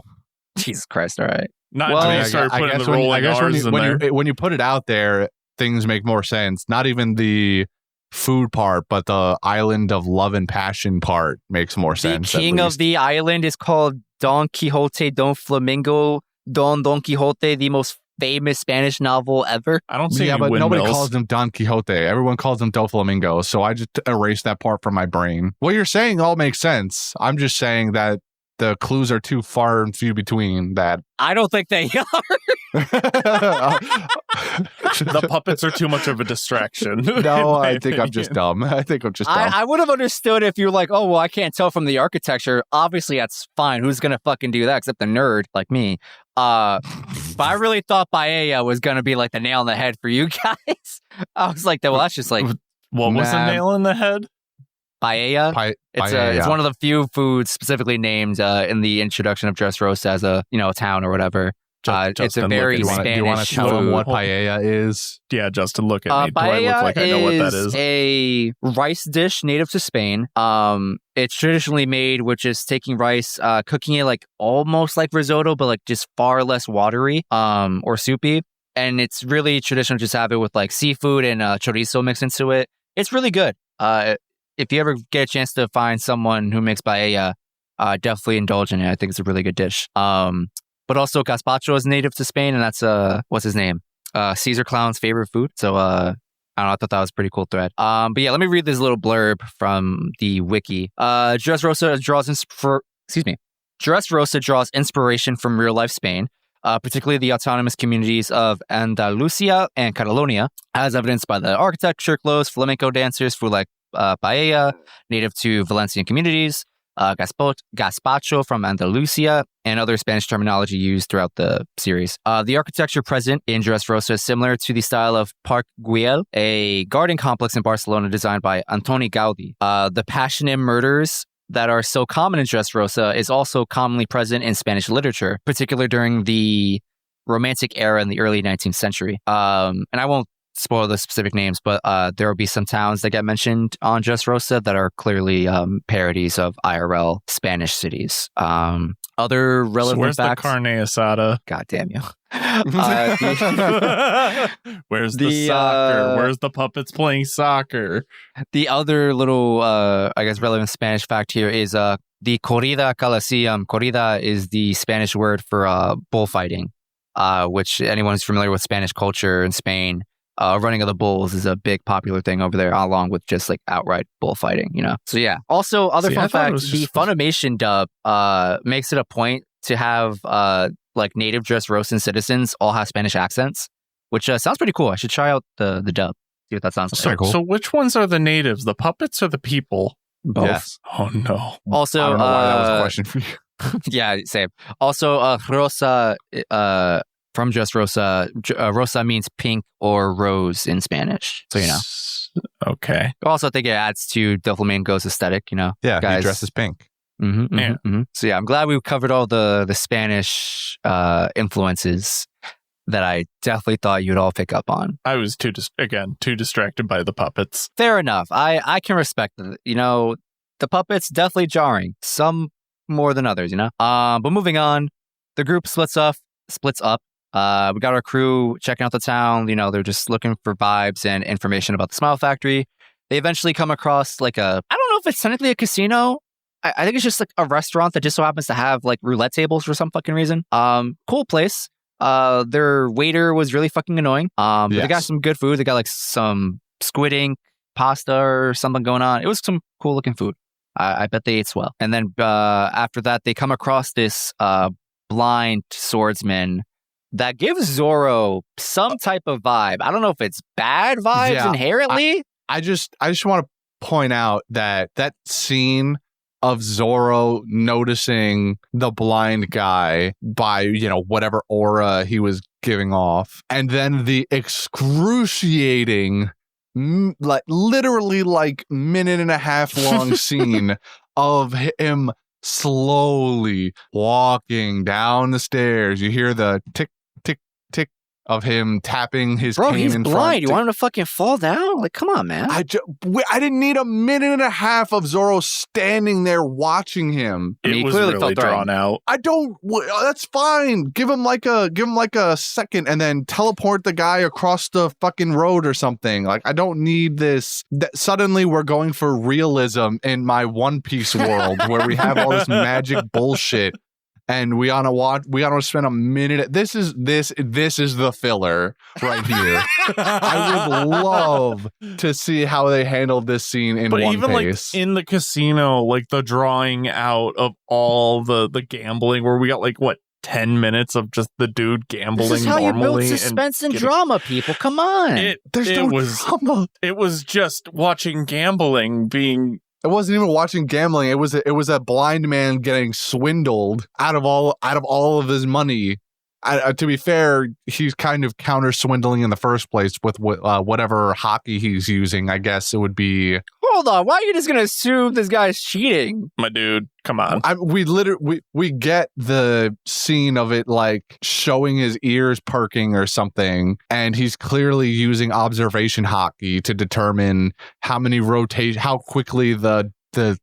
Jesus Christ! All right. Not until you start putting the rolling R's in there. When you put it out there, things make more sense. Not even the food part, but the island of love and passion part makes more sense. The king of the island is called Don Quixote, Doflamingo, Don Quixote, the most famous Spanish novel ever. I don't see but windmills. Nobody calls him Don Quixote. Everyone calls him Doflamingo. So I just erased that part from my brain. What you're saying all makes sense. I'm just saying that the clues are too far and few between that. I don't think they are. The puppets are too much of a distraction. No, I think I'm just dumb. I would have understood if you're like, oh, well, I can't tell from the architecture. Obviously, that's fine. Who's going to fucking do that except a nerd like me? But I really thought paella was going to be like the nail on the head for you guys. I was like, well, that's just like... What was the nail in the head? Paella. It's one of the few foods specifically named in the introduction of Dressrosa as a town or whatever. It's a very Spanish food. Do you want to tell them what paella is? Yeah, Justin, look at me. Do I look like I know what that is? A rice dish native to Spain. It's traditionally made with just taking rice, cooking it like almost like risotto, but like just far less watery or soupy. And it's really traditional to just have it with like seafood and chorizo mixed into it. It's really good. If you ever get a chance to find someone who makes paella, definitely indulge in it. I think it's a really good dish. But also gazpacho is native to Spain, and that's what's his name? Caesar Clown's favorite food. So I don't know, I thought that was a pretty cool thread. But yeah, let me read this little blurb from the wiki. Dressrosa draws inspiration from real life Spain, particularly the autonomous communities of Andalusia and Catalonia, as evidenced by the architecture, clothes, flamenco dancers, food like paella, native to Valencian communities, gazpacho from Andalusia, and other Spanish terminology used throughout the series. The architecture present in Dressrosa is similar to the style of Parc Güell, a garden complex in Barcelona designed by Antoni Gaudí. The passionate murders that are so common in Dressrosa is also commonly present in Spanish literature, particularly during the Romantic era in the early 19th century. And I won't spoil the specific names, but there will be some towns that get mentioned on Dressrosa that are clearly parodies of IRL Spanish cities. Other relevant where's facts. the carne asada? God damn you. Where's the soccer? Where's the puppets playing soccer? The other little, I guess, relevant Spanish fact here is the corrida coliseum. Corrida is the Spanish word for bullfighting, which anyone who's familiar with Spanish culture in Spain, running of the bulls is a big popular thing over there, along with just like outright bullfighting, you know? So yeah. Also, other fun fact, the Funimation dub makes it a point to have like native Dressrosan citizens all have Spanish accents, which sounds pretty cool. I should try out the dub, see what that sounds like. So which ones are the natives, the puppets or the people? Both. Yes. Oh no. Also, I don't know why that was a question for you. Yeah, same. Also, Rosa from Dressrosa, Rosa means pink or rose in Spanish. So, you know. Okay. Also, I think it adds to Doflamingo's aesthetic, you know. Yeah, guys. he dresses pink. So, yeah, I'm glad we've covered all the Spanish influences that I definitely thought you'd all pick up on. I was too distracted by the puppets. Fair enough. I can respect it. You know, the puppets definitely jarring. Some more than others, you know. But moving on, the group splits up. We got our crew checking out the town. You know, they're just looking for vibes and information about the Smile Factory. They eventually come across like I don't know if it's technically a casino. I think it's just like a restaurant that just so happens to have like roulette tables for some fucking reason. Cool place. Their waiter was really fucking annoying. But they got some good food. They got like some squid ink pasta or something going on. It was some cool looking food. I bet they ate swell. And then after that, they come across this blind swordsman that gives Zoro some type of vibe. I don't know if it's bad vibes inherently. I just want to point out that scene of Zoro noticing the blind guy by, you know, whatever aura he was giving off, and then the excruciating like literally like minute and a half long scene of him slowly walking down the stairs. You hear the tick tick tick of him tapping his cane he's in blind. front. You want him to fucking fall down? Like, come on, man. I didn't need a minute and a half of Zoro standing there watching him. It was clearly really felt drawn out. I don't. That's fine. Give him like a second, and then teleport the guy across the fucking road or something. Like, I don't need this. Suddenly, we're going for realism in my One Piece world where we have all this magic bullshit, and we want to spend a minute. This is the filler right here. I would love to see how they handled this scene in But One even Piece. like in the casino, like the drawing out of all the gambling, where we got like what 10 minutes of just the dude gambling This is how normally. you build suspense and drama, people. Come on. There's no drama. It was just watching gambling being. It wasn't even watching gambling. It was a blind man getting swindled out of all of his money. To be fair, he's kind of counter swindling in the first place with whatever hockey he's using. I guess it would be. Hold on. Why are you just gonna assume this guy's cheating? My dude, come on. We get the scene of it like showing his ears perking or something, and he's clearly using observation hockey to determine how quickly the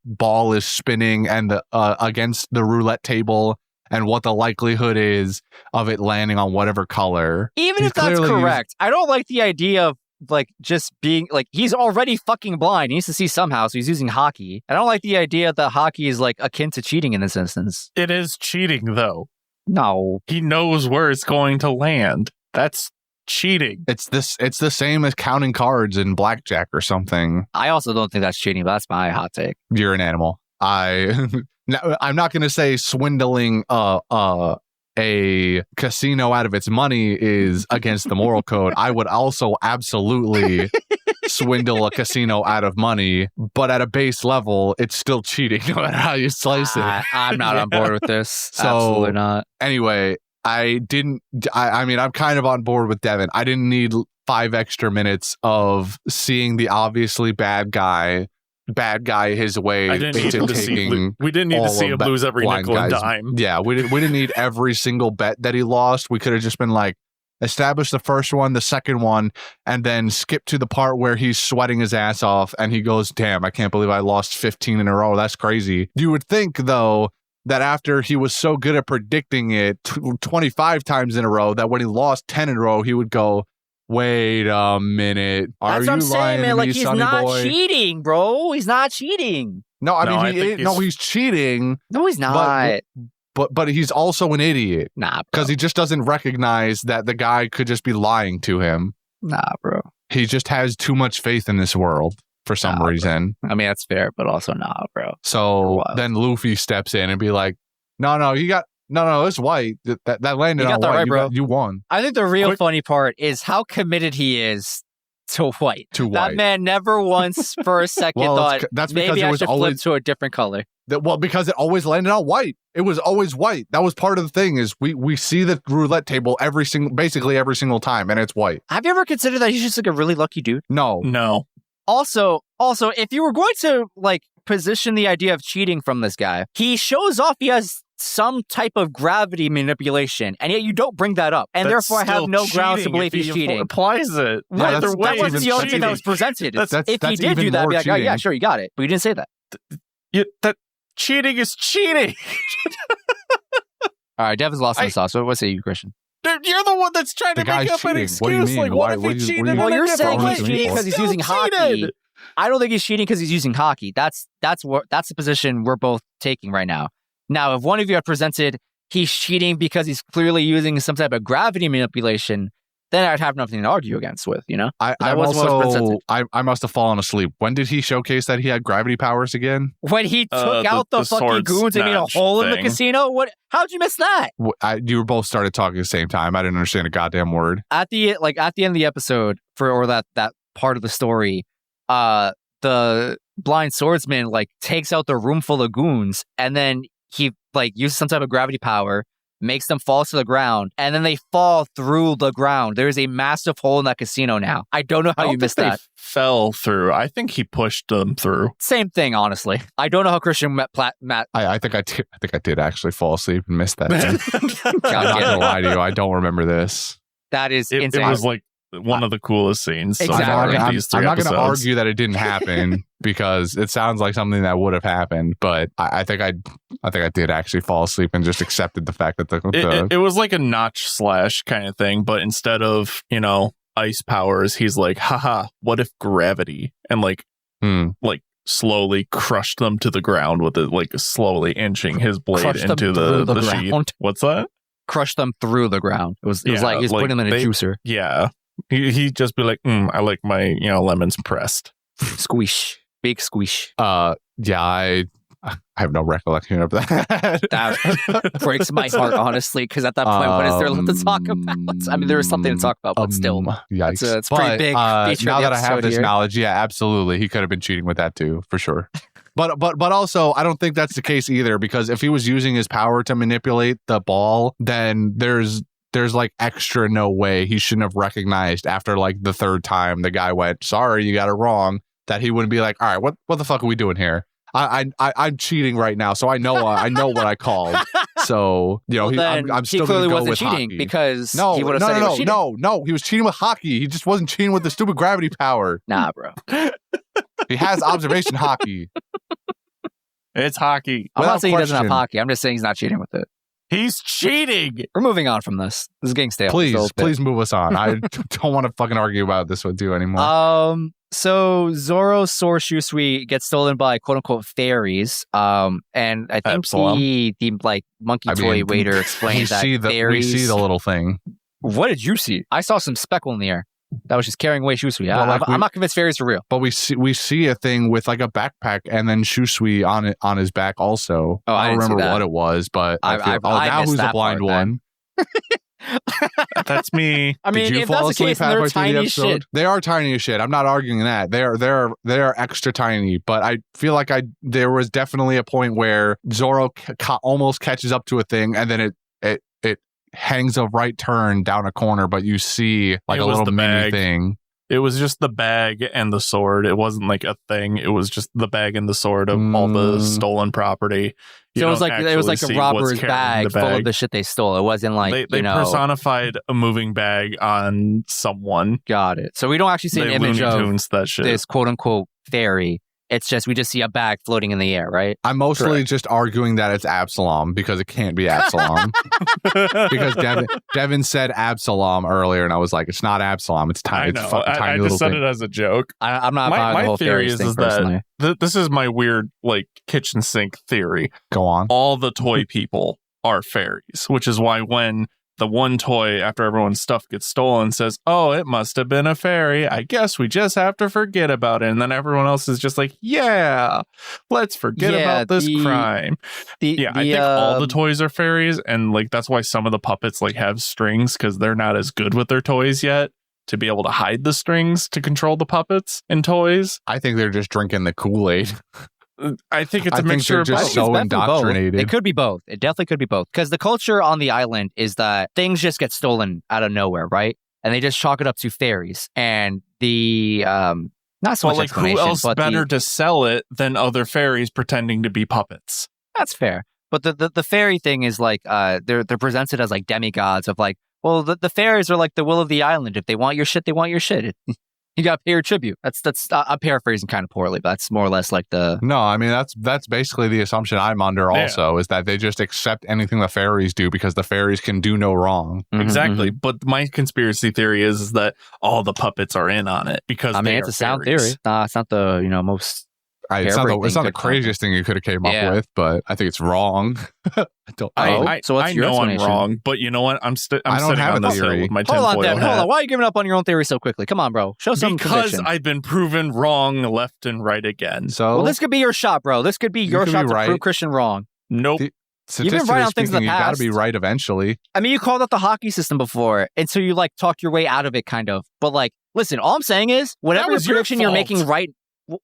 ball is spinning and the against the roulette table, and what the likelihood is of it landing on whatever color. Even if that's correct, I don't like the idea of like just being like, he's already fucking blind. He needs to see somehow, so he's using hockey. I don't like the idea that hockey is like akin to cheating in this instance. It is cheating though. No. He knows where it's going to land. That's cheating. It's the same as counting cards in blackjack or something. I also don't think that's cheating, but that's my hot take. You're an animal. I'm not going to say swindling a casino out of its money is against the moral code. I would also absolutely swindle a casino out of money, but at a base level, it's still cheating no matter how you slice it. I'm not on board with this. So, absolutely not. Anyway, I mean, I'm kind of on board with Devin. I didn't need 5 extra minutes of seeing the obviously bad guy bad guy his way I didn't into need to see taking. we didn't need to see all him of lose every blind nickel and guys. dime. Yeah, we didn't need every single bet that he lost. We could have just been like, establish the first one, the second one, and then skip to the part where he's sweating his ass off and he goes, damn, I can't believe I lost 15 in a row. That's crazy. You would think, though, that after he was so good at predicting it 25 times in a row, that when he lost 10 in a row, he would go, wait a minute. Are That's you what I'm saying, lying man. to Like, me, he's sonny not boy? cheating, bro. He's not cheating. No, I No, I mean, think he's cheating, No, he's not. but he's also an idiot. Nah, bro. Because he just doesn't recognize that the guy could just be lying to him. Nah, bro. He just has too much faith in this world for some reason. I mean, that's fair, but also nah, bro. So then Luffy steps in and be like, no, it's white. That landed You got on that white. right, bro. You won. I think the real funny part is how committed he is to white. To That white. man never once for a second Well, thought, that's because maybe it I was should always- flip to a different color. Because it always landed on white. It was always white. That was part of the thing is we see the roulette table basically every single time, and it's white. Have you ever considered that he's just like a really lucky dude? No. Also, if you were going to like position the idea of cheating from this guy, he shows off he has some type of gravity manipulation, and yet you don't bring that up, and That's therefore I have still no grounds to cheating believe if he's he cheating. applies it. Yeah, Either that's- way, That wasn't even the only thing that cheating. was presented. That's- If he that's did even do that, I'd more be like, oh, yeah, cheating. sure, you got it. But you didn't say that. That cheating is cheating. All right, Devin's lost in the sauce. So what say you, Christian? Dude, you're the one that's trying The to make guy's up an cheating. What do you excuse. mean? Like, what Why- if what he do you- cheated? what do you- in Well, a you're different saying way? he's cheating because he's Still using hockey. cheated. I don't think he's cheating because he's using hockey. That's the position we're both taking right now. Now, if one of you had presented he's cheating because he's clearly using some type of gravity manipulation, then I'd have nothing to argue against with, you know? I That wasn't what was presented. I must have fallen asleep. When did he showcase that he had gravity powers again? When he took out the fucking sword goons and made a snatch hole in the thing. casino? How'd you miss that? You were both started talking at the same time. I didn't understand a goddamn word. At the end of the episode, that part of the story, the blind swordsman takes out the room full of goons, and then he uses some type of gravity power, makes them fall to the ground, and then they fall through the ground. There's a massive hole in that casino now. I don't know how you missed that. Fell through. I think he pushed them through. Same thing, honestly. I don't know how Christian met Matt. I think I did actually fall asleep and miss that. I'm not gonna lie to you. I don't remember this. That is It insane. was one of the coolest scenes. So Exactly. far in I'm these 3 not going to episodes. argue that it didn't happen because it sounds like something that would have happened. But I think I did actually fall asleep and just accepted the fact that It was like a notch slash kind of thing, but instead of ice powers, he's like, haha, what if gravity? And slowly crushed them to the ground with it, slowly inching his blade Crushed them into through the sheath. ground. What's that? Crushed them through the ground. It was like he's putting them in a juicer. Yeah. He'd just be like, I like my lemons pressed. Squish. Big squish. yeah, I have no recollection of that. That breaks my heart, honestly, because at that point, what is there left to talk about? I mean, there is something to talk about, but still. Yikes. It's pretty big feature now of the that I have episode this here. knowledge, yeah, absolutely. He could have been cheating with that too, for sure. But also, I don't think that's the case either, because if he was using his power to manipulate the ball, then there's extra no way he shouldn't have recognized after the third time the guy went, sorry, you got it wrong, that he wouldn't be like, all right, what the fuck are we doing here? I'm cheating right now, so I know what I called. So I'm still he clearly gonna go wasn't with cheating hockey. because he would have said he was cheating. No, he was cheating with hockey. He just wasn't cheating with the stupid gravity power. Nah, bro. He has observation hockey. It's hockey. I'm Without not saying he doesn't have question. hockey. I'm just saying he's not cheating with it. He's cheating. We're moving on from this. This is getting stale. Please move us on. I don't want to fucking argue about this with you anymore. So Zoro's sword Shusui gets stolen by quote unquote fairies. And I think Epsilon. the monkey toy waiter explained that fairies. We see the little thing. What did you see? I saw some speckle in the air. That was just carrying away Shusui. Well, I'm not convinced fairies are real. But we see a thing with a backpack and then Shusui on his back also. Oh, I I don't didn't see remember that. what it was, but I now missed who's the that blind part, one? That's me. I mean, Did you if that's fall the asleep case, then they're halfway through the tiny as episode? shit. They are tiny as shit. I'm not arguing that. They are extra tiny. But I feel like there was definitely a point where Zoro almost catches up to a thing, and then it hangs a right turn down a corner, but you see It a was little the mini bag. thing. It was just the bag and the sword. It wasn't like a thing. It was just the bag and the sword of all the stolen property. So it was like a robber's bag full of the shit they stole. It wasn't like they personified a moving bag on someone. Got it. So we don't actually see an image of that shit. This quote unquote fairy. It's just we just see a bag floating in the air, right? I'm mostly just arguing that it's Absalom because it can't be Absalom. Because Devin said Absalom earlier, and I was like, it's not Absalom. It's tiny. It's fucking tiny little just said thing. it as a joke. I'm not buying the whole theory fairy thing personally. This is my weird like kitchen sink theory. Go on. All the toy people are fairies, which is why when the one toy after everyone's stuff gets stolen says, "Oh, it must have been a fairy. I guess we just have to forget about it." And then everyone else is just like, "Yeah, let's forget about this crime." I think all the toys are fairies, and like that's why some of the puppets like have strings because they're not as good with their toys yet to be able to hide the strings to control the puppets and toys. I think they're just drinking the Kool-Aid. I think it's a mixture of just both. so indoctrinated. It could be both. It definitely could be both. Because the culture on the island is that things just get stolen out of nowhere, right? And they just chalk it up to fairies. And the not so much like explanation, who else but better to sell it than other fairies pretending to be puppets? That's fair. But the fairy thing is like they're presented as like demigods of like, well, the fairies are like the will of the island. If they want your shit, they want your shit. You got to pay your tribute. That's I'm paraphrasing kind of poorly, but that's more or less like the... No, I mean, that's basically the assumption I'm under also, is that they just accept anything the fairies do because the fairies can do no wrong. Exactly. But my conspiracy theory is that all the puppets are in on it because it's a sound theory. It's not the most... It's not the craziest thing you could have came up with, but I think it's wrong. So what's your explanation? I'm wrong, but you know what? I'm I don't have a theory. With my hold on. Why are you giving up on your own theory so quickly? Come on, bro. Show some conviction. I've been proven wrong left and right again. So well, this could be your shot, bro. This could be your shot to prove Christian wrong. Nope. You've been right on things in the past. You got to be right eventually. I mean, you called out the hockey system before, and so you like talked your way out of it, kind of. But like, listen, all I'm saying is, whatever prediction you're making right.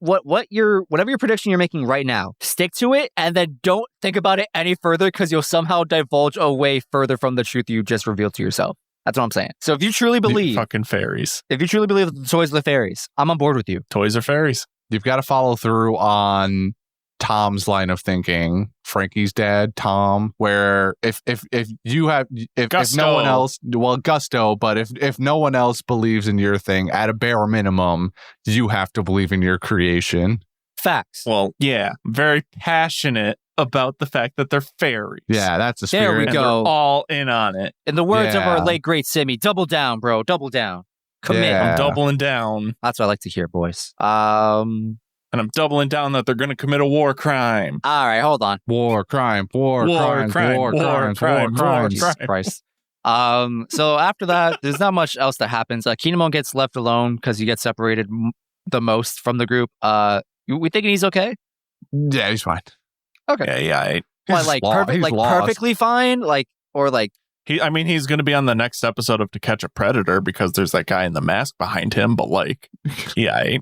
Whatever your prediction you're making right now, stick to it and then don't think about it any further because you'll somehow divulge away further from the truth you just revealed to yourself. That's what I'm saying. So if you truly believe... Fucking fairies. If you truly believe that the toys are the fairies, I'm on board with you. Toys are fairies. You've got to follow through on Tom's line of thinking, Frankie's dad, Tom, where if no one else, well, Gusto, but if no one else believes in your thing, at a bare minimum, you have to believe in your creation. Facts. Well, yeah, very passionate about the fact that they're fairies. Yeah, that's the spirit. There we go. They're all in on it. In the words of our late great Simi, double down, bro, double down. Commit. Yeah. I'm doubling down. That's what I like to hear, boys. And I'm doubling down that they're going to commit a war crime. All right, hold on. War crime. Jesus Christ. So after that, there's not much else that happens. Kinemon gets left alone because he gets separated the most from the group. We thinking he's okay? Yeah, he's fine. Okay. Yeah. Perfectly fine? He's going to be on the next episode of To Catch a Predator because there's that guy in the mask behind him, but okay,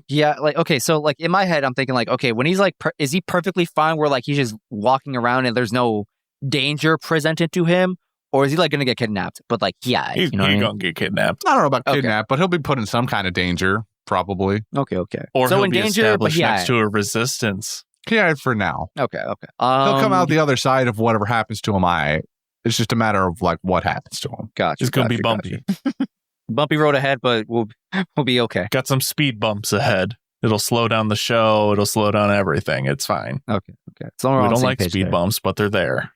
so like in my head, I'm thinking like, okay, when he's like, is he perfectly fine where like he's just walking around and there's no danger presented to him? Or is he like going to get kidnapped? But like, he's going to get kidnapped. I don't know about kidnapped, but he'll be put in some kind of danger, probably. Okay. Or so he'll in be danger, established next to a resistance. Yeah, for now. Okay. He'll come out the other side of whatever happens to him. It's just a matter of like what happens to him. Gotcha. It's going to be bumpy. Bumpy road ahead, but we'll be okay. Got some speed bumps ahead. It'll slow down the show. It'll slow down everything. It's fine. Okay. So we don't like speed bumps, but they're there.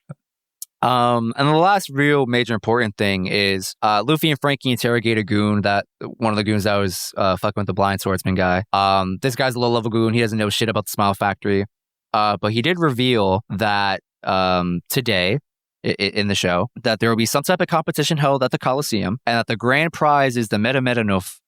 And the last real major important thing is Luffy and Frankie interrogate a goon one of the goons that was fucking with the blind swordsman guy. This guy's a low-level goon. He doesn't know shit about the Smile Factory. But he did reveal that today, in the show, that there will be some type of competition held at the Coliseum, and that the grand prize is the Meta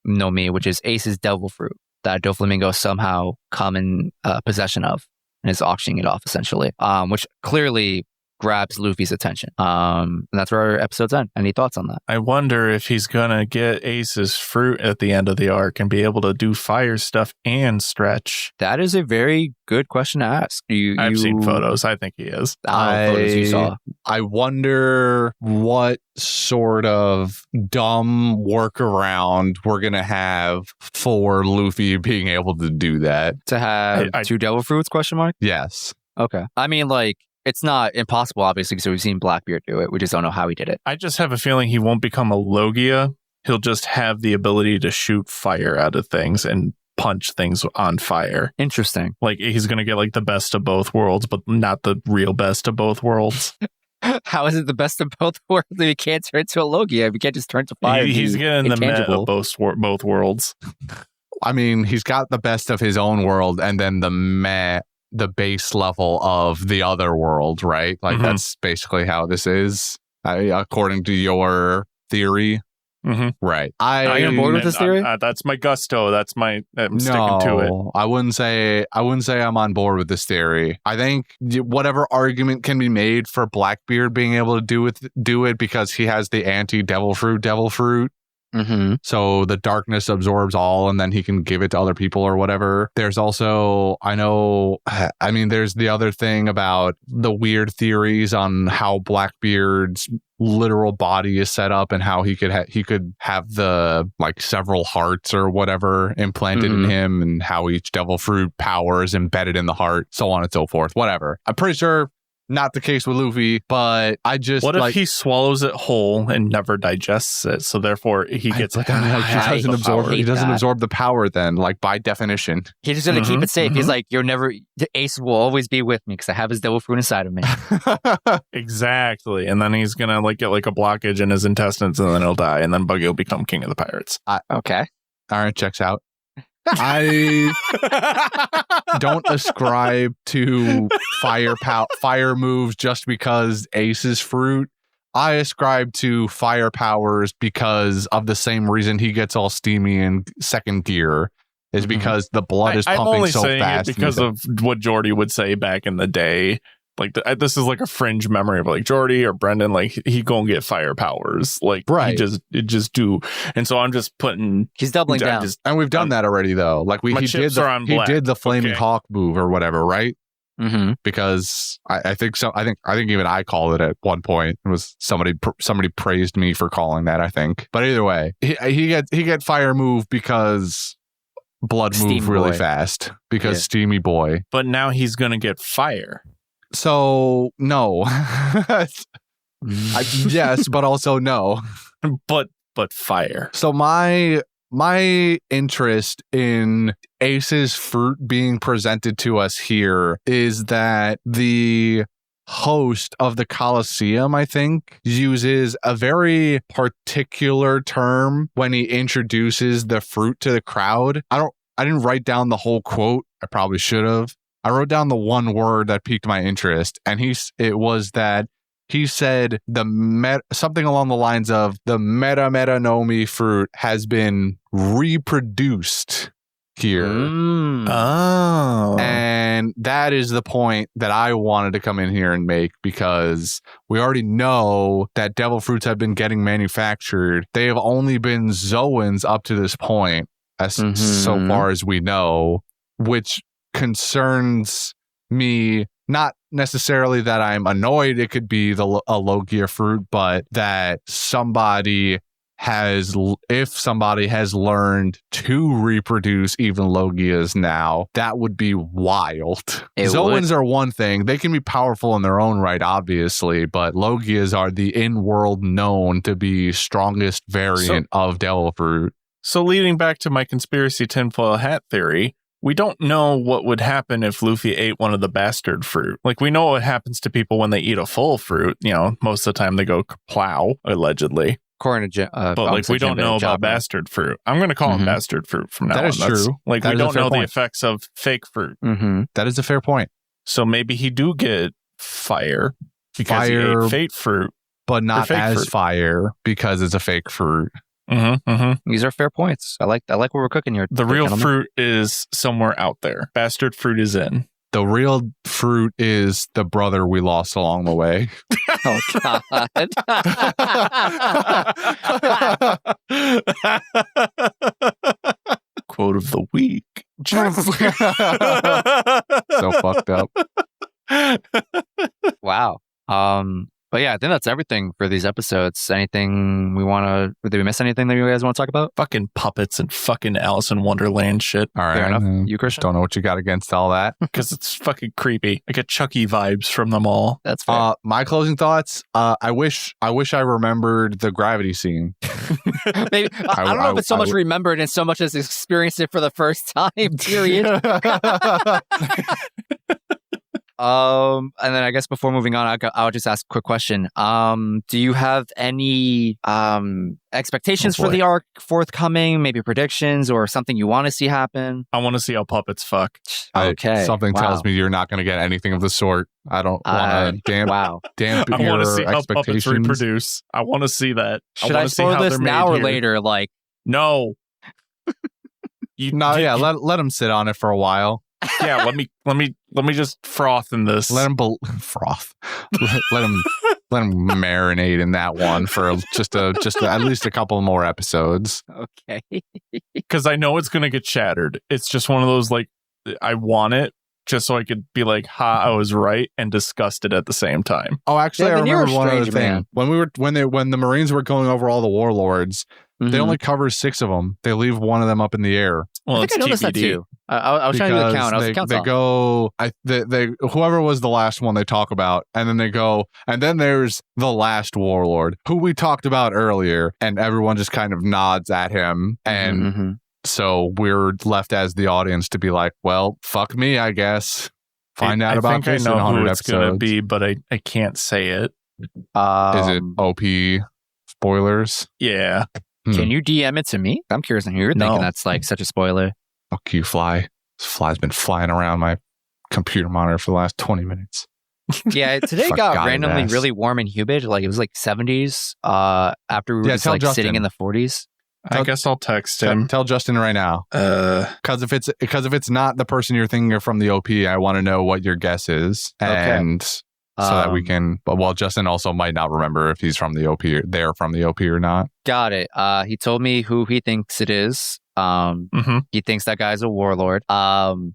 no Mi, which is Ace's devil fruit that Doflamingo somehow come in possession of and is auctioning it off, essentially. Which clearly grabs Luffy's attention. And that's where our episode's end. Any thoughts on that? I wonder if he's gonna get Ace's fruit at the end of the arc and be able to do fire stuff and stretch. That is a very good question to ask. I've seen photos. I think he is. Photos you saw. I wonder what sort of dumb workaround we're going to have for Luffy being able to do that. To have two devil fruits, question mark? Yes. Okay. I mean, like, it's not impossible, obviously, because we've seen Blackbeard do it. We just don't know how he did it. I just have a feeling he won't become a Logia. He'll just have the ability to shoot fire out of things and punch things on fire. Interesting. Like, he's going to get like the best of both worlds, but not the real best of both worlds. How is it the best of both worlds if he can't turn to a Logia? If he can't just turn to fire. He's getting the meta of both worlds. I mean, he's got the best of his own world and then the base level of the other world, right? Like, that's basically how this is, according to your theory. Right. Are you on board with this theory? That's my gusto. I'm sticking to it. I wouldn't say I'm on board with this theory. I think whatever argument can be made for Blackbeard being able to do it because he has the anti-devil fruit. So the darkness absorbs all and then he can give it to other people or whatever. There's also, there's the other thing about the weird theories on how Blackbeard's literal body is set up and how he could have the like several hearts or whatever implanted in him and how each devil fruit power is embedded in the heart, so on and so forth. Whatever. I'm pretty sure not the case with Luffy, but I just what if he swallows it whole and never digests it, so therefore he gets he doesn't absorb the power then, like by definition. He's just gonna keep it safe. He's like, Ace will always be with me because I have his devil fruit inside of me. Exactly. And then he's gonna like get like a blockage in his intestines and then he'll die and then Buggy will become king of the pirates. Okay. All right, checks out. I don't ascribe to fire moves just because Ace is fruit. I ascribe to fire powers because of the same reason he gets all steamy in second gear is because the blood is pumping so fast. Because of what Jordy would say back in the day. Like this is like a fringe memory of like Jordy or Brendan, like he gonna get fire powers, like right. He just do, and so I'm just putting. He's doubling down, and we've done that already though. Like he did the flaming hawk move or whatever, right? Because I think so. I think even I called it at one point. It was somebody praised me for calling that. I think, but either way, he get fire move because blood move really fast because steamy boy. But now he's gonna get fire. So no, yes, but also no, but fire. So my interest in Ace's fruit being presented to us here is that the host of the Colosseum, I think, uses a very particular term when he introduces the fruit to the crowd. I didn't write down the whole quote. I probably should have. I wrote down the one word that piqued my interest, and he said something along the lines of the meta nomi fruit has been reproduced here. Oh. And that is the point that I wanted to come in here and make, because we already know that devil fruits have been getting manufactured. They have only been Zoans up to this point, so far as we know, which concerns me. Not necessarily that I'm annoyed it could be a Logia fruit, but that if somebody has learned to reproduce even Logias now, that would be wild. Zoans are one thing. They can be powerful in their own right, obviously, but Logias are the in-world known to be strongest variant of devil fruit. So leading back to my conspiracy tinfoil hat theory, we don't know what would happen if Luffy ate one of the bastard fruit. Like, we know what happens to people when they eat a full fruit. You know, most of the time they go plow, allegedly. According to but like, we don't know about bastard fruit. I'm going to call him bastard fruit from now on. That is true. Like, we don't know the effects of fake fruit. That is a fair point. So maybe he do get fire because he ate fake fruit. But not as fruit. Fire because it's a fake fruit. These are fair points. I like what we're cooking here. The real fruit is somewhere out there. Bastard fruit is in. The real fruit is the brother we lost along the way. Oh God. Quote of the week. So fucked up. Wow. But yeah, I think that's everything for these episodes. Anything did we miss anything that you guys want to talk about? Fucking puppets and fucking Alice in Wonderland shit. All right. Fair enough. You, Christian? Don't know what you got against all that. Because it's fucking creepy. I get Chucky vibes from them all. That's fair. My closing thoughts. I wish I remembered the gravity scene. Maybe, I don't know if it's so much remembered and so much as experienced it for the first time, period. And then I guess before moving on, I'll just ask a quick question. Do you have any expectations for the arc forthcoming? Maybe predictions or something you want to see happen? I want to see how puppets fuck. Okay. Something tells me you're not going to get anything of the sort. I don't want to damp I your want to see how puppets expectations. reproduce. I want to see that. Should I spoil this now or later? Like, no. Let them sit on it for a while. Yeah, let me just froth in this. Let him froth. let him marinate in that one for just at least a couple more episodes. Okay. Because I know it's gonna get shattered. It's just one of those, like, I want it just so I could be like, ha, I was right, and disgusted at the same time. Oh, actually, Devin, I remember one other thing. man. When the Marines were going over all the warlords, they only cover 6 of them. They leave one of them up in the air. Well, I think I noticed that too. I was trying to do the count. Whoever was the last one they talk about, and then they go, and then there's the last warlord who we talked about earlier, and everyone just kind of nods at him, and so we're left as the audience to be like, well, fuck me, I guess. Find out about this in 100 it's episodes. gonna be, but I can't say it. Is it OP spoilers? Yeah. Can you DM it to me? I'm curious on who you're thinking that's like such a spoiler. Fuck you, Fly. This fly's been flying around my computer monitor for the last 20 minutes. Yeah, today got randomly really warm and humid. Like it was like 70s after we were just like sitting in the 40s. I guess I'll text him. Tell Justin right now. Because if it's not the person you're thinking of from the OP, I want to know what your guess is. And so that we can, well, Justin also might not remember if he's from the OP or they're from the OP or not. Got it. He told me who he thinks it is. He thinks that guy's a warlord. Devin,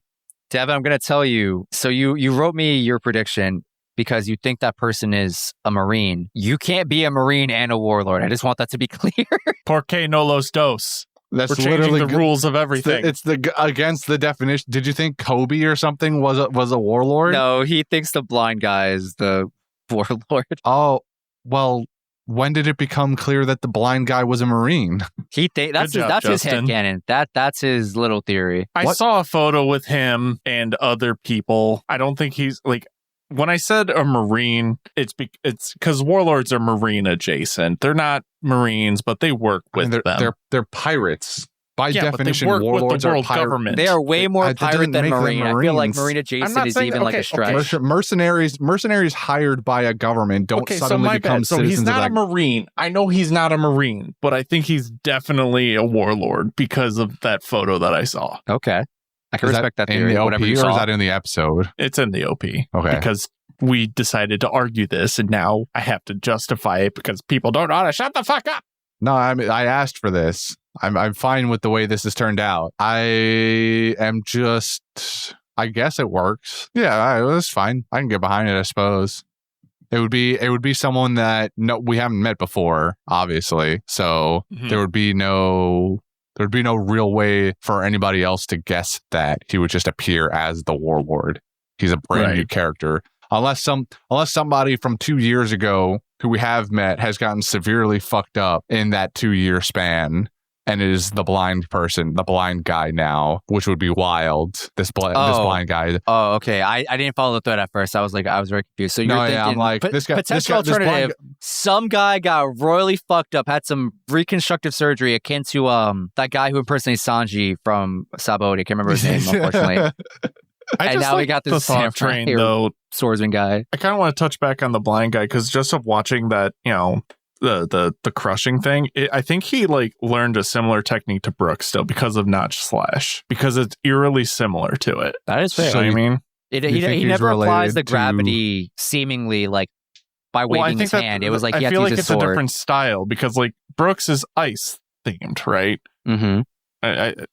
I'm going to tell you. So you wrote me your prediction because you think that person is a Marine. You can't be a Marine and a warlord. I just want that to be clear. Porque no los dos. That's We're changing the rules of everything. It's against the definition. Did you think Kobe or something was a warlord? No, he thinks the blind guy is the warlord. Oh, well, when did it become clear that the blind guy was a Marine? That's his headcanon. That's his little theory. I saw a photo with him and other people. I don't think he's like. When I said a Marine, it's because warlords are Marine adjacent. They're not Marines, but they work with them. They're pirates. By definition, but they work warlords with the world are government. They are way more pirate than Marine. I feel like Marine adjacent is even like a stretch. Mercenaries hired by a government don't suddenly become citizens. So he's not a Marine. I know he's not a Marine, but I think he's definitely a warlord because of that photo that I saw. Okay. I can respect that theory. In the OP, or is saw. that in the episode? It's in the OP. Okay. Because we decided to argue this, and now I have to justify it because people don't know how to shut the fuck up. No, I asked for this. I'm fine with the way this has turned out. I guess it works. Yeah, it was fine. I can get behind it, I suppose. It would be someone that we haven't met before, obviously. So there would be no real way for anybody else to guess that he would just appear as the warlord. He's a brand new character. Unless somebody from 2 years ago who we have met has gotten severely fucked up in that 2-year span and is the blind guy now, which would be wild. This blind guy. Oh, okay. I didn't follow the thread at first. I was very confused. So you're thinking, I'm like, this guy, potential alternative. Some guy got royally fucked up, had some reconstructive surgery akin to that guy who impersonates Sanji from Sabaody. I can't remember his name, unfortunately. And now we got this thought train though. Swordsman guy. I kind of want to touch back on the blind guy because just of watching that, the crushing thing, I think he learned a similar technique to Brooke still because of Notch Slash, because it's eerily similar to it. That is fair. So I mean, He think he's never applies related the to- gravity seemingly like by waving his hand. It was like he I had feel to like use it's a sword. a different style because like Brooks is ice themed, right? Mm-hmm.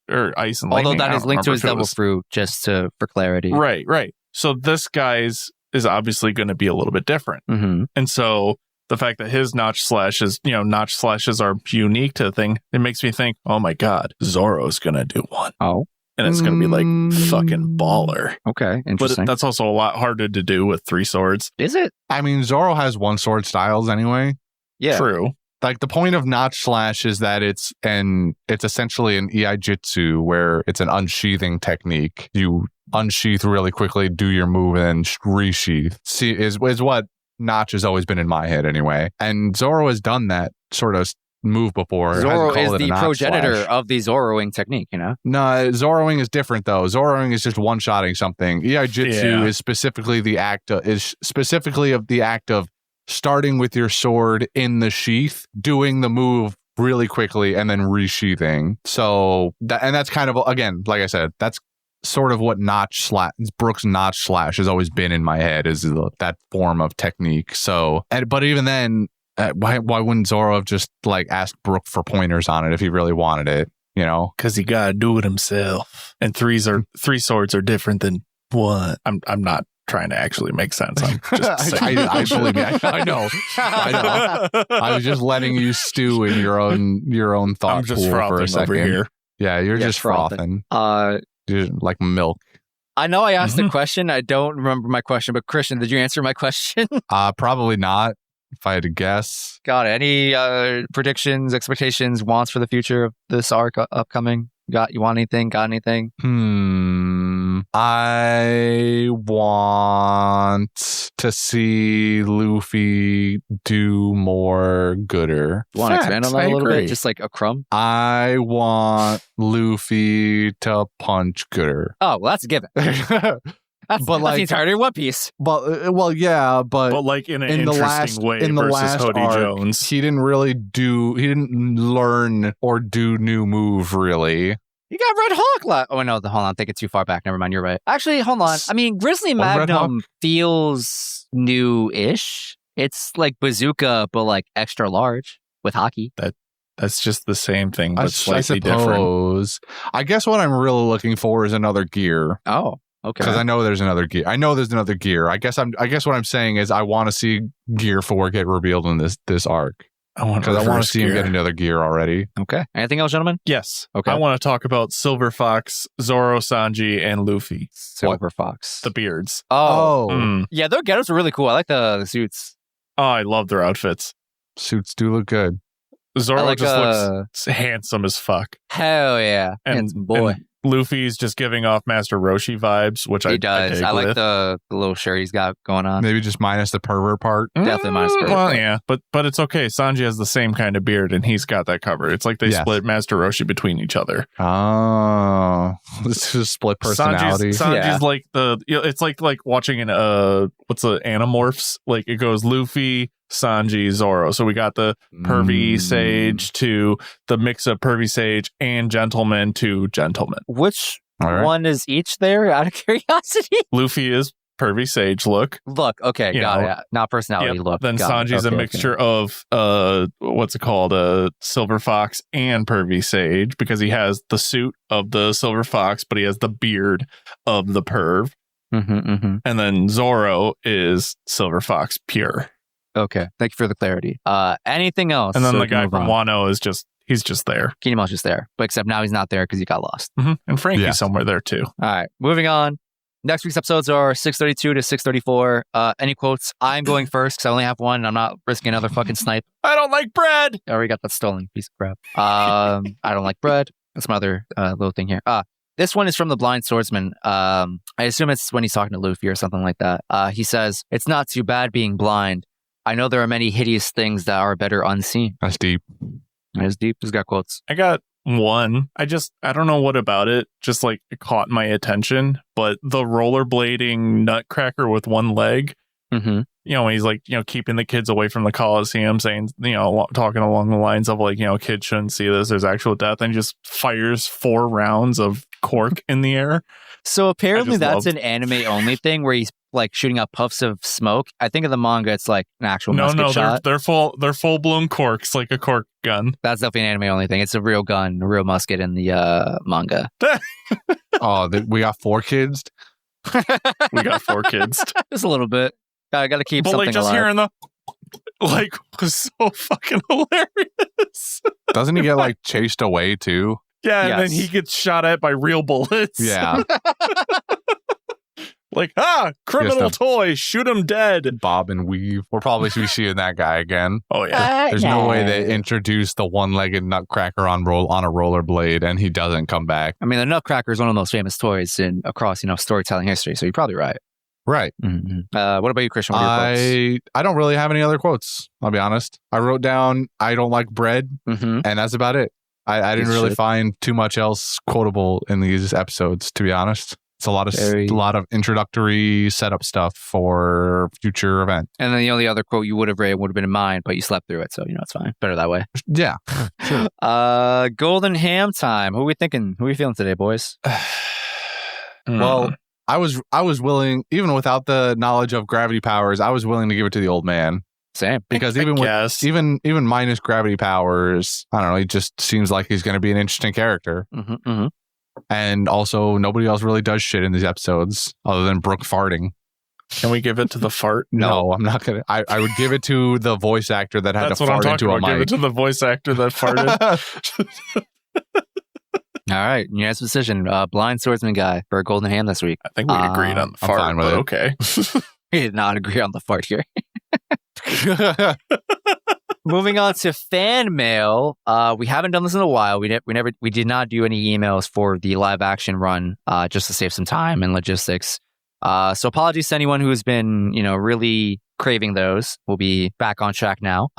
Or ice and Although lightning. that I is don't linked to remember his if it devil was- fruit, just for clarity. Right. So this guy's is obviously going to be a little bit different. Mm-hmm. And so the fact that his notch slashes are unique to the thing, it makes me think, oh my God, Zoro's going to do one. Oh, And it's going to be like fucking baller. okay, interesting. But that's also a lot harder to do with 3 swords. Is it? I mean, Zoro has one sword styles anyway. Yeah. True. Like the point of notch slash is that it's essentially an Iaijutsu where it's an unsheathing technique. You unsheath really quickly, do your move, and then resheath. See, is what notch has always been in my head anyway. And Zoro has done that sort of move before. Zoro Hasn't is called it a the notch progenitor slash. of the Zoroing technique, you know? No, Zoroing is different though. Zoroing is just one-shotting something. Iaijutsu is specifically the act of starting with your sword in the sheath, doing the move really quickly, and then resheathing. So that's kind of, again, like I said, that's sort of what Brooks notch slash has always been in my head, is that form of technique. So, but even then, why wouldn't Zoro have just like asked Brook for pointers on it if he really wanted it? You know, Because he got to do it himself. And 3 swords are different than 1. I'm not trying to actually make sense. I'm just saying. I believe me. I know. I was just letting you stew in your own thought I'm just pool for a frothing second. over here. Yeah, you're Yeah, just frothing. Uh, You're like milk. I know I asked Mhm. a question. I don't remember my question, but Christian, did you answer my question? Probably not. If I had to guess, Got it. Any predictions, expectations, wants for the future of this arc upcoming? You want anything? Got anything? I want to see Luffy do more gooder. You want to expand on Facts, that I a little agree. bit? Just like a crumb? I want Luffy to punch gooder. Oh, well, that's a given. That's But, like- the entirety of One Piece. Well, yeah, But like in an in the interesting last way in the versus last Hody arc, Jones. he didn't learn or do new move really. You got Red Hawk. Oh, no, hold on. I'm thinking too far back. Never mind. You're right. Actually, hold on. I mean, Grizzly Was Red Magnum feels new-ish. It's like Bazooka, but like extra large with hockey. That's just the same thing, but I slightly different. suppose. I guess what I'm really looking for is another gear. Oh, okay. Because I know there's another gear. I guess what I'm saying is I want to see Gear 4 get revealed in this arc. Because I want to see him get another gear already. Okay. Anything else, gentlemen? Yes. Okay. I want to talk about Silver Fox, Zoro, Sanji, and Luffy. Silver Fox. The beards. Oh. Mm. Yeah, their getups are really cool. I like the suits. Oh, I love their outfits. Suits do look good. Zoro like, just looks handsome as fuck. Hell yeah. Handsome boy. And Luffy's just giving off Master Roshi vibes, which He I does. dig I like with. the little shirt he's got going on. Maybe just minus the pervert part. Definitely minus pervert. Well, yeah, but it's okay. Sanji has the same kind of beard, and he's got that covered. It's like they Yes. split Master Roshi between each other. Oh, this is split personality. Sanji's Yeah. like it's like watching an what's the Animorphs? Like it goes Luffy, Sanji, Zoro. So we got the pervy sage to the mix of pervy sage and gentleman to gentleman. Which All right. one is each there, out of curiosity? Luffy is pervy sage look. Look, okay, You got know, it. Not personality Yep. look. Then Got it. Sanji's a Okay, mixture of what's it called? Silver Fox and pervy sage because he has the suit of the Silver Fox, but he has the beard of the perv. Mm-hmm. And then Zoro is Silver Fox pure. Okay, thank you for the clarity. Anything else? And then so the we can guy move from on? Wano is he's just there. Kinemon's just there, but except now he's not there because he got lost. And Frankie's Yeah. somewhere there too. All right, moving on. Next week's episodes are 632 to 634. Any quotes? I'm going first because I only have one. And I'm not risking another fucking snipe. I don't like bread. I already got that stolen piece of crap. I don't like bread. That's my other little thing here. This one is from the Blind Swordsman. I assume it's when he's talking to Luffy or something like that. He says, "It's not too bad being blind. I know there are many hideous things that are better unseen." That's deep. It's deep. He's got quotes. I got one. I don't know what about it. Just like it caught my attention. But the rollerblading nutcracker with one leg. Mm-hmm. You know, he's like, keeping the kids away from the Coliseum, saying, talking along the lines of like, kids shouldn't see this. There's actual death, and he just fires 4 rounds of cork in the air. So apparently I just that's loved- an anime only thing where he's like shooting out puffs of smoke. I think in the manga it's like an actual musket shot. they're full blown corks like a cork gun. That's definitely an anime only thing. It's a real gun, a real musket in the manga. Oh, we got 4 kids. We got 4 kids. Just a little bit. I got to keep But something like just alive. hearing the like was so fucking hilarious. Doesn't he get like chased away too? Yeah, and Yes. then he gets shot at by real bullets. Yeah. Like, criminal toy, shoot him dead. Bob and weave. We'll probably be seeing that guy again. Oh yeah. There's no way they introduce the one-legged nutcracker on a rollerblade and he doesn't come back. I mean, the Nutcracker is one of the most famous toys across storytelling history. So you're probably right. Right. Mm-hmm. What about you, Christian? What are your I don't really have any other quotes. I'll be honest. I wrote down I don't like bread, quotes? Mm-hmm. and that's about it. I didn't You really should. find too much else quotable in these episodes, to be honest. It's a lot of introductory setup stuff for future event. And then the only other quote you would have read would have been in mine, but you slept through it, so it's fine. Better that way. Yeah. Golden ham time. Who are we thinking? Who are we feeling today, boys? Well, I was willing, even without the knowledge of gravity powers, I was willing to give it to the old man. Same. Because I even with guess. even minus gravity powers, I don't know, he just seems like he's going to be an interesting character. Mm-hmm, mm-hmm. And also, nobody else really does shit in these episodes other than Brooke farting. Can we give it to the fart? No, I'm not gonna. I would give it to the voice actor that had That's to what I'm fart talking into about. a Give it mic. to the voice actor that farted. All right. Unanimous decision. Blind swordsman guy for a golden ham this week. I think we agreed on the I'm fart, fine with but it. okay. We did not agree on the fart here. Moving on to fan mail. We haven't done this in a while. We did not do any emails for the live action run, just to save some time and logistics. So apologies to anyone who has been, really craving those. We'll be back on track now.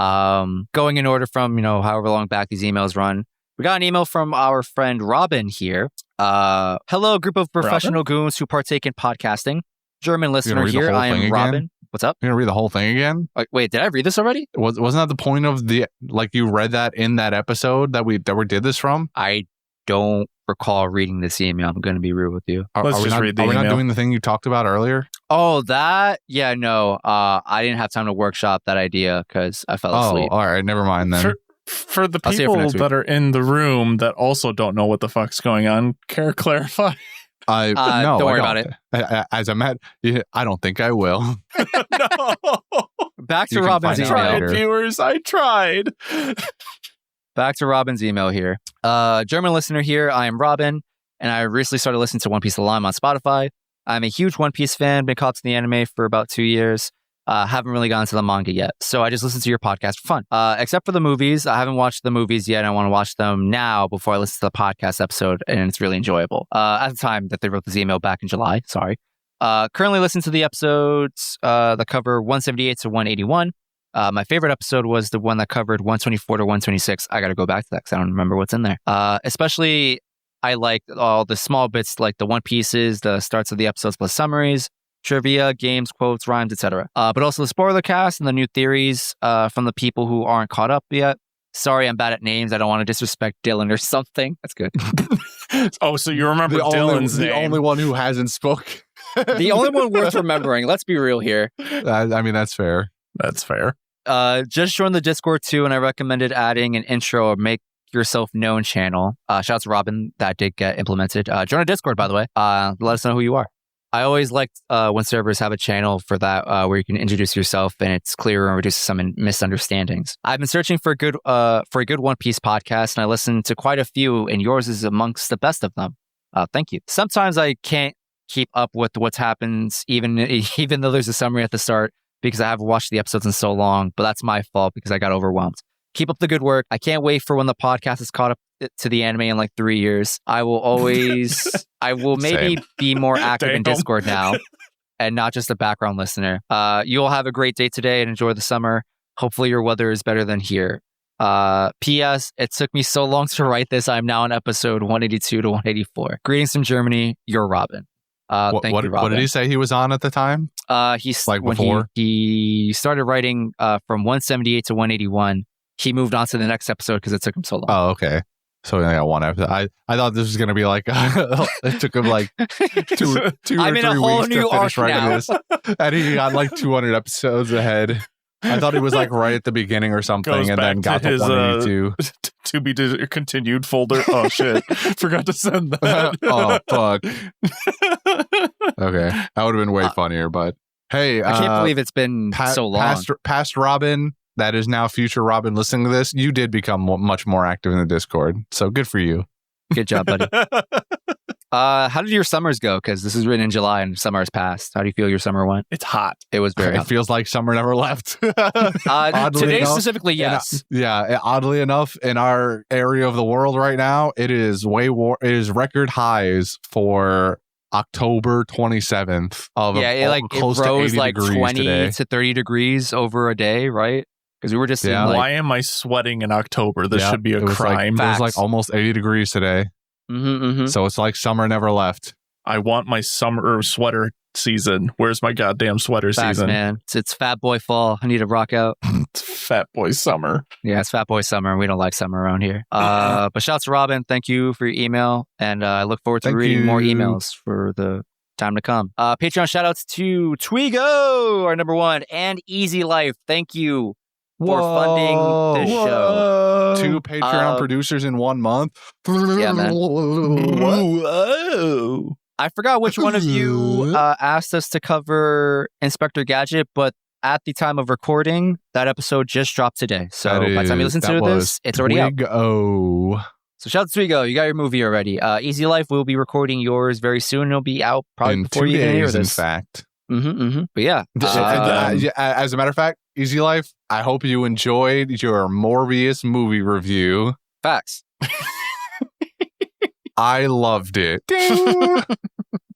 Going in order from, however long back these emails run. We got an email from our friend Robin here. Hello, group of professional goons who partake in podcasting. German listener read the here. whole I am thing Robin. again? What's up? You're gonna read the whole thing again? Wait, did I read this already? Wasn't that the point of you read that in that episode that we did this from? I don't recall reading this email. I'm going to be real with you. Let's we just not, read the Are we not email. doing the thing you talked about earlier? Oh, that? Yeah, no. I didn't have time to workshop that idea because I fell asleep. Oh, all right. Never mind then. For the I'll save it for people next week. that are in the room that also don't know what the fuck's going on, care clarify? No, don't worry about it. As I'm at, I don't think I will. No. Back to You can Robin's find I out email. later. tried, viewers. I tried. Back to Robin's email here. German listener here. I am Robin, and I recently started listening to One Piece Lime on Spotify. I'm a huge One Piece fan, been caught to the anime for about 2 years. Haven't really gotten to the manga yet, so I just listened to your podcast for fun. Except for the movies, I haven't watched the movies yet. I want to watch them now before I listen to the podcast episode, and it's really enjoyable. At the time that they wrote this email back in July, sorry. Currently listening to the episodes that cover 178 to 181. My favorite episode was the one that covered 124 to 126. I got to go back to that because I don't remember what's in there. Especially, I like all the small bits, like the One Pieces, the starts of the episodes plus summaries, trivia, games, quotes, rhymes, etc. But also the spoiler cast and the new theories from the people who aren't caught up yet. Sorry, I'm bad at names. I don't want to disrespect Dylan or something. That's good. Oh, so you remember Dylan's the name? only one who hasn't spoke. The only one worth remembering. Let's be real here. I mean, that's fair. That's fair. Just joined the Discord too, and I recommended adding an intro or make yourself known channel. Shout out to Robin. That did get implemented. Join our Discord, by the way. Let us know who you are. I always liked when servers have a channel for that where you can introduce yourself and it's clearer and reduces some misunderstandings. I've been searching for a good One Piece podcast, and I listened to quite a few, and yours is amongst the best of them. Thank you. Sometimes I can't keep up with what happens, even though there's a summary at the start, because I haven't watched the episodes in so long, but that's my fault because I got overwhelmed. Keep up the good work. I can't wait for when the podcast is caught up to the anime in like 3 years. I will maybe be more active in Damn. Discord now and not just a background listener. You all have a great day today and enjoy the summer. Hopefully your weather is better than here. P.S. It took me so long to write this. I'm now on episode 182 to 184. Greetings from Germany. You're Robin. Thank you, Robin. What did he say he was on at the time? He's Like when before? he started writing from 178 to 181. He moved on to the next episode because it took him so long. Oh, okay. So we only got one episode. I thought this was gonna be like it took him like two or I'm in a 3 whole weeks new to finish arc writing now. this, and he got like 200 episodes ahead. I thought he was like right at the beginning or something, Goes and then back got to to his, 182. To be continued folder. Oh shit! Forgot to send that. Oh fuck. Okay, that would have been way funnier. But hey, I can't believe it's been so long. Past Robin, that is now future Robin, listening to this, you did become much more active in the Discord. So good for you. Good job, buddy. How did your summers go? Because this is written in July and summer has passed. How do you feel your summer went? It's hot. It was very It hot. feels like summer never left. Today enough, specifically, yes. Yeah, oddly enough, in our area of the world right now, it is it is record highs for October 27th of it close rose to 80 like degrees 20 today. to 30 degrees over a day, right? Because we were just seeing Why am I sweating in October? This should be a crime. It was like almost 80 degrees today. So it's like summer never left. I want my summer sweater season. Where's my goddamn sweater season? Man. It's Fat Boy Fall. I need to rock out. It's Fat Boy Summer. Yeah, it's Fat Boy Summer. We don't like summer around here. But shouts to Robin. Thank you for your email. And I look forward to reading more emails for the time to come. Patreon shout outs to Twigo, our number one, and Easy Life. Thank you for funding this show. 2 Patreon producers in 1 month. Yeah, man. Whoa. I forgot which one of you asked us to cover Inspector Gadget, but at the time of recording, that episode just dropped today. So by the time you listen to this, it's already out. Twigo. So shout out to Twigo. You got your movie already. Easy Life, we'll be recording yours very soon. It'll be out probably In before 2 you even hear days, this. in fact. But yeah. As a matter of fact, Easy Life, I hope you enjoyed your Morbius movie review. Facts. I loved it.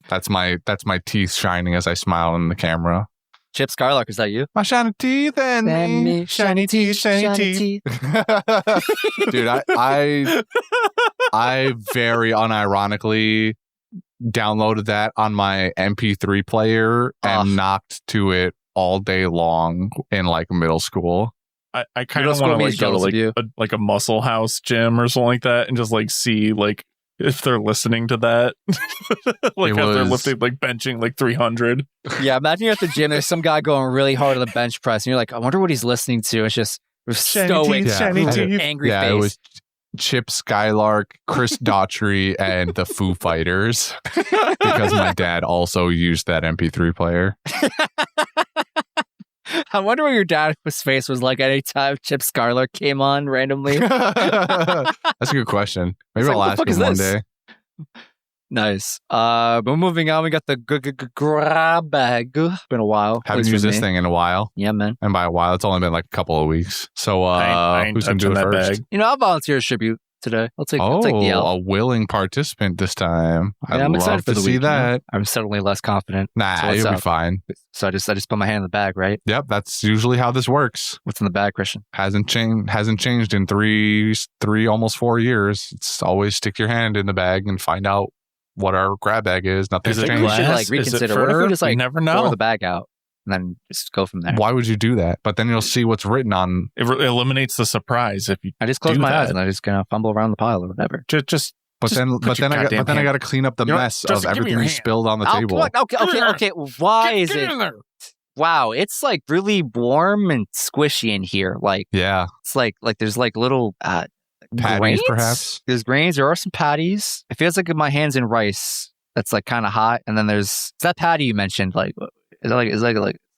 That's my teeth shining as I smile in the camera. Chip Skylark, is that you? My shiny teeth and me. Shiny teeth, shiny teeth. Dude, I very unironically downloaded that on my MP3 player and knocked to it all day long in like middle school. I kind of want to like go to like a Muscle House gym or something like that and just like see like if they're listening to that. Like if they're lifting like benching like 300. Yeah, imagine you're at the gym, there's some guy going really hard on the bench press and you're like, I wonder what he's listening to. It's just stoic, angry face. It was Chip Skylark, Chris Daughtry, and the Foo Fighters, because my dad also used that MP3 player. I wonder what your dad's face was like any time Chip Skylark came on randomly. That's a good question. Maybe I'll ask him one day. Nice. But moving on, we got the grab bag. Been a while. Haven't used this thing in a while. Yeah, man. And by a while, it's only been like a couple of weeks. So who's going to do it first? Bag. You know, I'll volunteer as tribute today. I'll take the L. A willing participant this time. Yeah, I'm excited for the see week, that. You know? I'm suddenly less confident. Nah, you'll be fine. So I just put my hand in the bag, right? Yep, that's usually how this works. What's in the bag, Christian? Hasn't changed in three almost 4 years. It's always stick your hand in the bag and find out what our grab bag is. Nothing's changed. We should like reconsider. What if we just like never know. throw the bag out and then just go from there? Why would you do that? But then you'll see what's written on. It eliminates the surprise if you. I just close my eyes and I just kind of fumble around the pile or whatever. But then I got to clean up the mess of everything you spilled on the table. Okay. Why is it? Wow, it's like really warm and squishy in here. Like, yeah, it's like there's like little patties, grains? perhaps. There's grains. There are some patties. It feels like my hands in rice. That's like kind of hot. And then there's that patty you mentioned. Like, is it like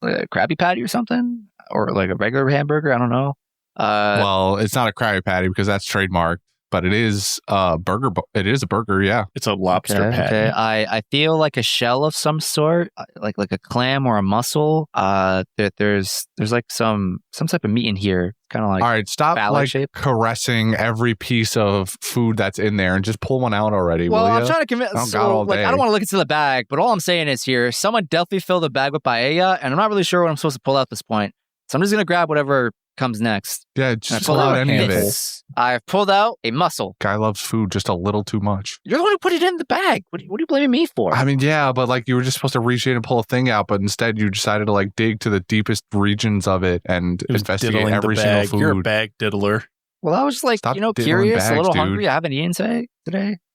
a Krabby Patty or something, or like a regular hamburger? I don't know. Well, it's not a Krabby Patty because that's trademarked. But it is a burger. It is a burger, yeah. It's a lobster patty. Okay. I feel like a shell of some sort, like a clam or a mussel. There's like some type of meat in here. Kind of like, all right, stop like shape. Caressing every piece of food that's in there and just pull one out already. Well, will I'm ya? trying to convince. I don't want to look into the bag, but all I'm saying is here, someone definitely filled the bag with paella, and I'm not really sure what I'm supposed to pull out at this point. So I'm just gonna grab whatever comes next. Yeah, just pull out any of it. I've pulled out a mussel. Guy loves food just a little too much. You're the one who put it in the bag. What are you blaming me for? I mean, yeah, but like you were just supposed to reach in and pull a thing out, but instead you decided to like dig to the deepest regions of it and investigate every single food. You're a bag diddler. Well, I was just like, Stop you know, diddling curious, bags, a little dude. hungry. I haven't eaten today.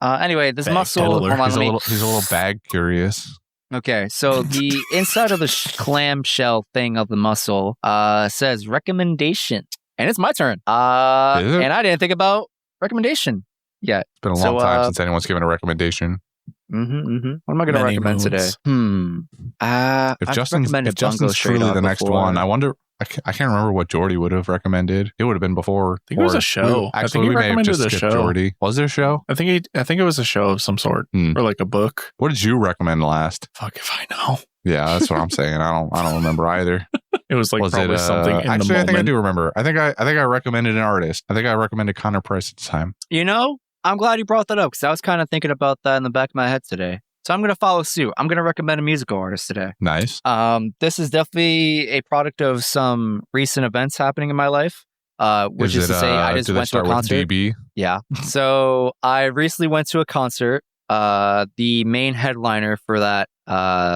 Anyway, this Bag muscle. diddler. Hold on, He's let me. he's a little bag curious. Okay, so the inside of the clamshell thing of the muscle says recommendation, and it's my turn. Is it? And I didn't think about recommendation yet. It's been a long time since anyone's given a recommendation. What am I going to Many recommend today? moons. If Justin's truly the next one, I wonder. I can't remember what Jordy would have recommended. It would have been before. I think it was a show. I think he we may have recommended just a skipped show. Jordy. Was there a show? I think it was a show of some sort, or like a book. What did you recommend last? Fuck if I know. Yeah, that's what I'm saying. I don't remember either. It was like Was probably it, something in actually, the I think I moment. do remember. I think I recommended an artist. I think I recommended Connor Price at the time. You know, I'm glad you brought that up because I was kind of thinking about that in the back of my head today. So I'm going to follow suit. I'm going to recommend a musical artist today. Nice. This is definitely a product of some recent events happening in my life. Which is to say, I just went to a concert. DB? Yeah. So I recently went to a concert. The main headliner for that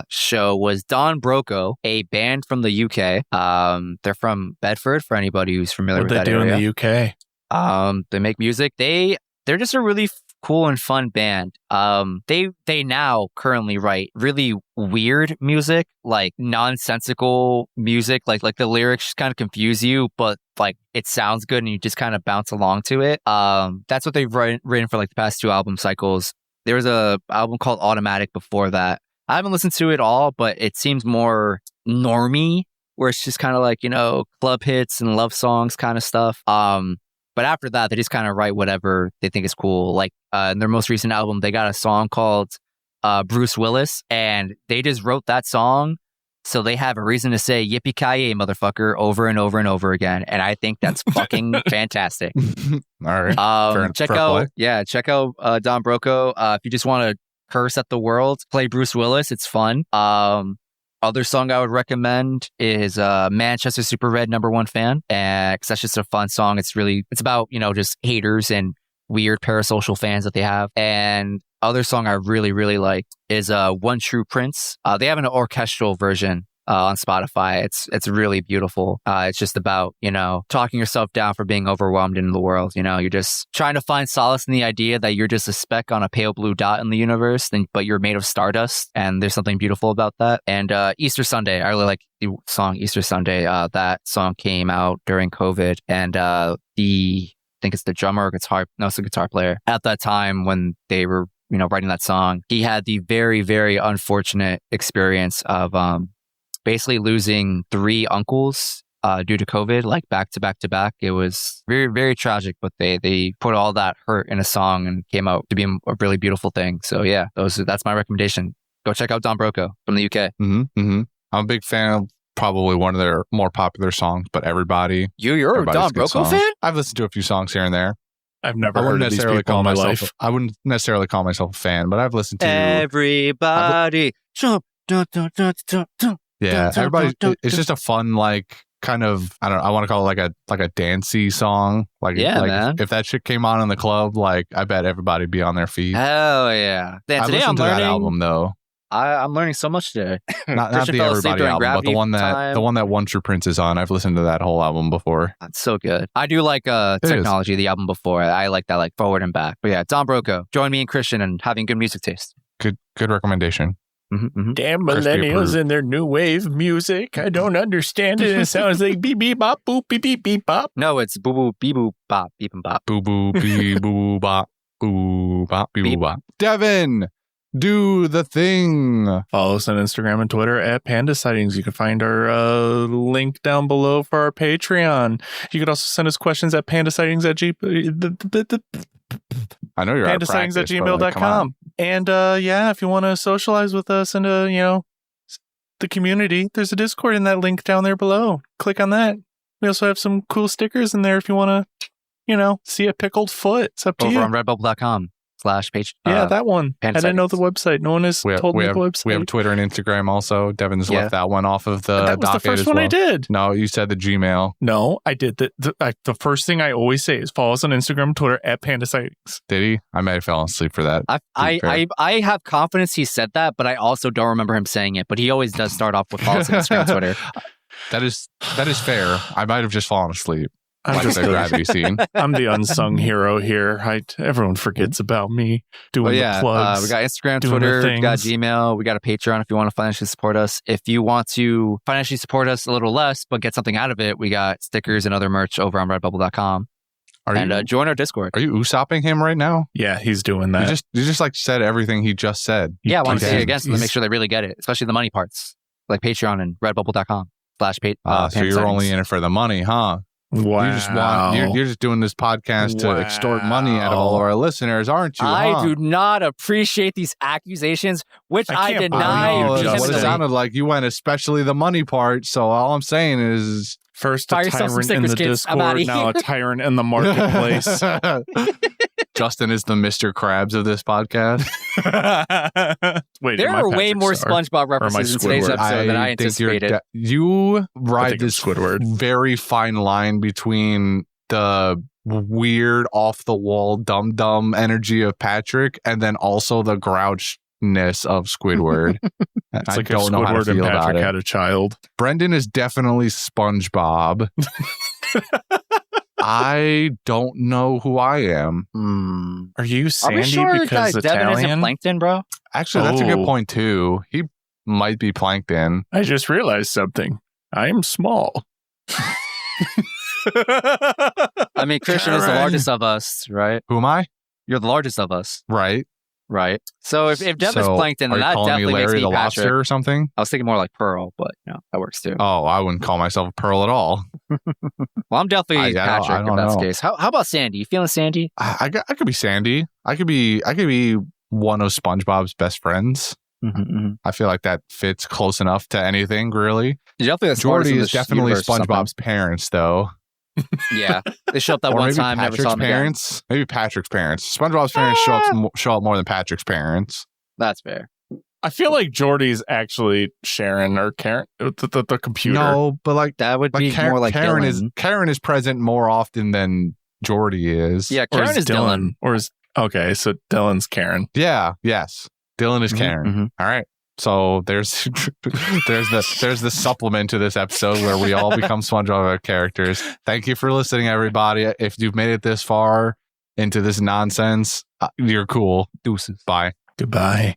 show was Don Broco, a band from the UK. They're from Bedford, for anybody who's familiar What with they that do area. in the UK? They make music. They're just a really cool and fun band. They now currently write really weird music, like nonsensical music, like the lyrics kind of confuse you, but like it sounds good and you just kind of bounce along to it. That's what they've written for like the past 2 album cycles. There was a album called Automatic before that. I haven't listened to it all, but it seems more normie, where it's just kind of like, you know, club hits and love songs kind of stuff. But after that, they just kind of write whatever they think is cool. Like in their most recent album, they got a song called Bruce Willis, and they just wrote that song so they have a reason to say yippee-ki-yay, motherfucker, over and over and over again. And I think that's fucking fantastic. All right. Check out Don Broco. If you just want to curse at the world, play Bruce Willis. It's fun. Other song I would recommend is Manchester Super Red #1 Fan, because that's just a fun song. It's about, you know, just haters and weird parasocial fans that they have. And other song I really, really like is One True Prince. They have an orchestral version on Spotify. It's really beautiful. It's just about, you know, talking yourself down for being overwhelmed in the world. You know, you're just trying to find solace in the idea that you're just a speck on a pale blue dot in the universe, but you're made of stardust, and there's something beautiful about that. And Easter Sunday, I really like the song Easter Sunday. That song came out during COVID, and I think it's the drummer or guitar, no, it's the guitar player. At that time when they were, you know, writing that song, he had the very, very unfortunate experience of basically losing 3 uncles due to COVID, like back to back to back. It was very, very tragic, but they put all that hurt in a song and came out to be a really beautiful thing. So yeah, that's my recommendation. Go check out Don Broco from the UK. I'm a big fan of probably one of their more popular songs, but Everybody. You're a Don Broco fan? I've listened to a few songs here and there. I've never heard of these people in my life. I wouldn't necessarily call myself a fan, but I've listened to Everybody jump, dun, dun, dun, dun, dun. Yeah, everybody. It's just a fun, like, kind of, I don't know, I want to call it like a dancey song. Like, yeah, man. If that shit came on in the club, like, I bet everybody'd be on their feet. Hell yeah. I listened to that album though. I'm learning so much today. Not the Everybody album, but the one that One True Prince is on. I've listened to that whole album before. That's so good. I do like Technology, the album before. I like that, like forward and back. But yeah, Don Broco. Join me and Christian in having good music taste. Good recommendation. Damn millennials and their new wave music. I don't understand it. It sounds like beep beep bop boop beep beep beep bop. No, it's boo boo beep boop bop beep and bop. Boo boo beep boo bop boo bop beep boo bop. Devin, do the thing. Follow us on Instagram and Twitter at Panda Sightings. You can find our link down below for our Patreon. You could also send us questions at pandasightings@gmail.com. I know you're out of practice, pandasightings@gmail.com. And yeah, if you want to socialize with us and the community, there's a Discord in that link down there below. Click on that. We also have some cool stickers in there if you want to, see a pickled foot. It's up to you. Over on redbubble.com/page. Yeah, that one. I Panda didn't know the Sightings. website. No one has told me the website. We have Twitter and Instagram also. Devin's left that one off of the that was docket the first as one well. I did. No, you said the Gmail. No, I did. The first thing I always say is follow us on Instagram, Twitter at Panda Sightings. Did he? I might have fallen asleep for that. I have confidence he said that, but I also don't remember him saying it. But he always does start off with follow us on Instagram, Twitter. That is fair. I might have just fallen asleep. like just the gravity scene. I'm the unsung hero here. Everyone forgets about me doing the plugs. We got Instagram, doing the Twitter, we got things. Gmail, we got a Patreon if you want to financially support us. If you want to financially support us a little less, but get something out of it, we got stickers and other merch over on redbubble.com. And join our Discord. Are you Usopping him right now? Yeah, he's doing that. You just like said everything he just said. Yeah, I want to say it again so to He's- make sure they really get it, especially the money parts, like Patreon and redbubble.com/. So you're only in it for the money, huh? Wow. You just want you're just doing this podcast to extort money out of all of our listeners, aren't you? I do not appreciate these accusations, which I can't deny. believe you, What Justin. it sounded like you went, especially the money part. So all I'm saying is, First a Fire yourself some tyrant in the stickers, kids. I'm outta Discord, now a here. tyrant in the marketplace. Justin is the Mr. Krabs of this podcast. Wait, There am I are way Patrick more Star? SpongeBob references in today's Squidward? episode than I think you're anticipated. you I ride think I'm this Squidward. very fine line between the weird, off the wall, dumb energy of Patrick, and then also the grouchness of Squidward. It's I like if don't know how to Squidward and feel about Patrick it. had a child. Brendan is definitely SpongeBob. I don't know who I am. Are you Are Sandy we sure because Devin isn't Italian? Plankton, bro? Actually, that's a good Oh. point too. He might be Plankton. I just realized something. I am small. I mean, Christian is the Karen. largest of us, right? Who am I? You're the largest of us, Right. right? So if Devin's So, Plankton, are then you that calling me definitely makes Larry me the Patrick. Lobster or something? I was thinking more like Pearl, but that works too. Oh, I wouldn't call myself a Pearl at all. Well, I'm definitely I Patrick don't if that's the know. case. How about Sandy? You feeling Sandy? I could be Sandy. I could be one of SpongeBob's best friends. Mm-hmm. I feel like that fits close enough to anything, really. You're definitely the smartest Jordy in is this definitely universe or something. SpongeBob's parents, though. Yeah, they showed up that Or one maybe time, never Patrick's saw them again. parents. Maybe Patrick's parents. SpongeBob's parents show up more than Patrick's parents. That's fair. I feel like Jordy's actually Sharon or Karen, the computer. No, but like That would be Karen, more like Karen Dylan. Karen is present more often than Jordy is. Yeah, Or Karen is Dylan. Or is okay, so Dylan's Karen. Yeah. Yes. Dylan is Mhm, Karen. mhm. All right. So there's there's the supplement to this episode where we all become SpongeBob characters. Thank you for listening, everybody. If you've made it this far into this nonsense, you're cool. Deuces. Bye. Goodbye.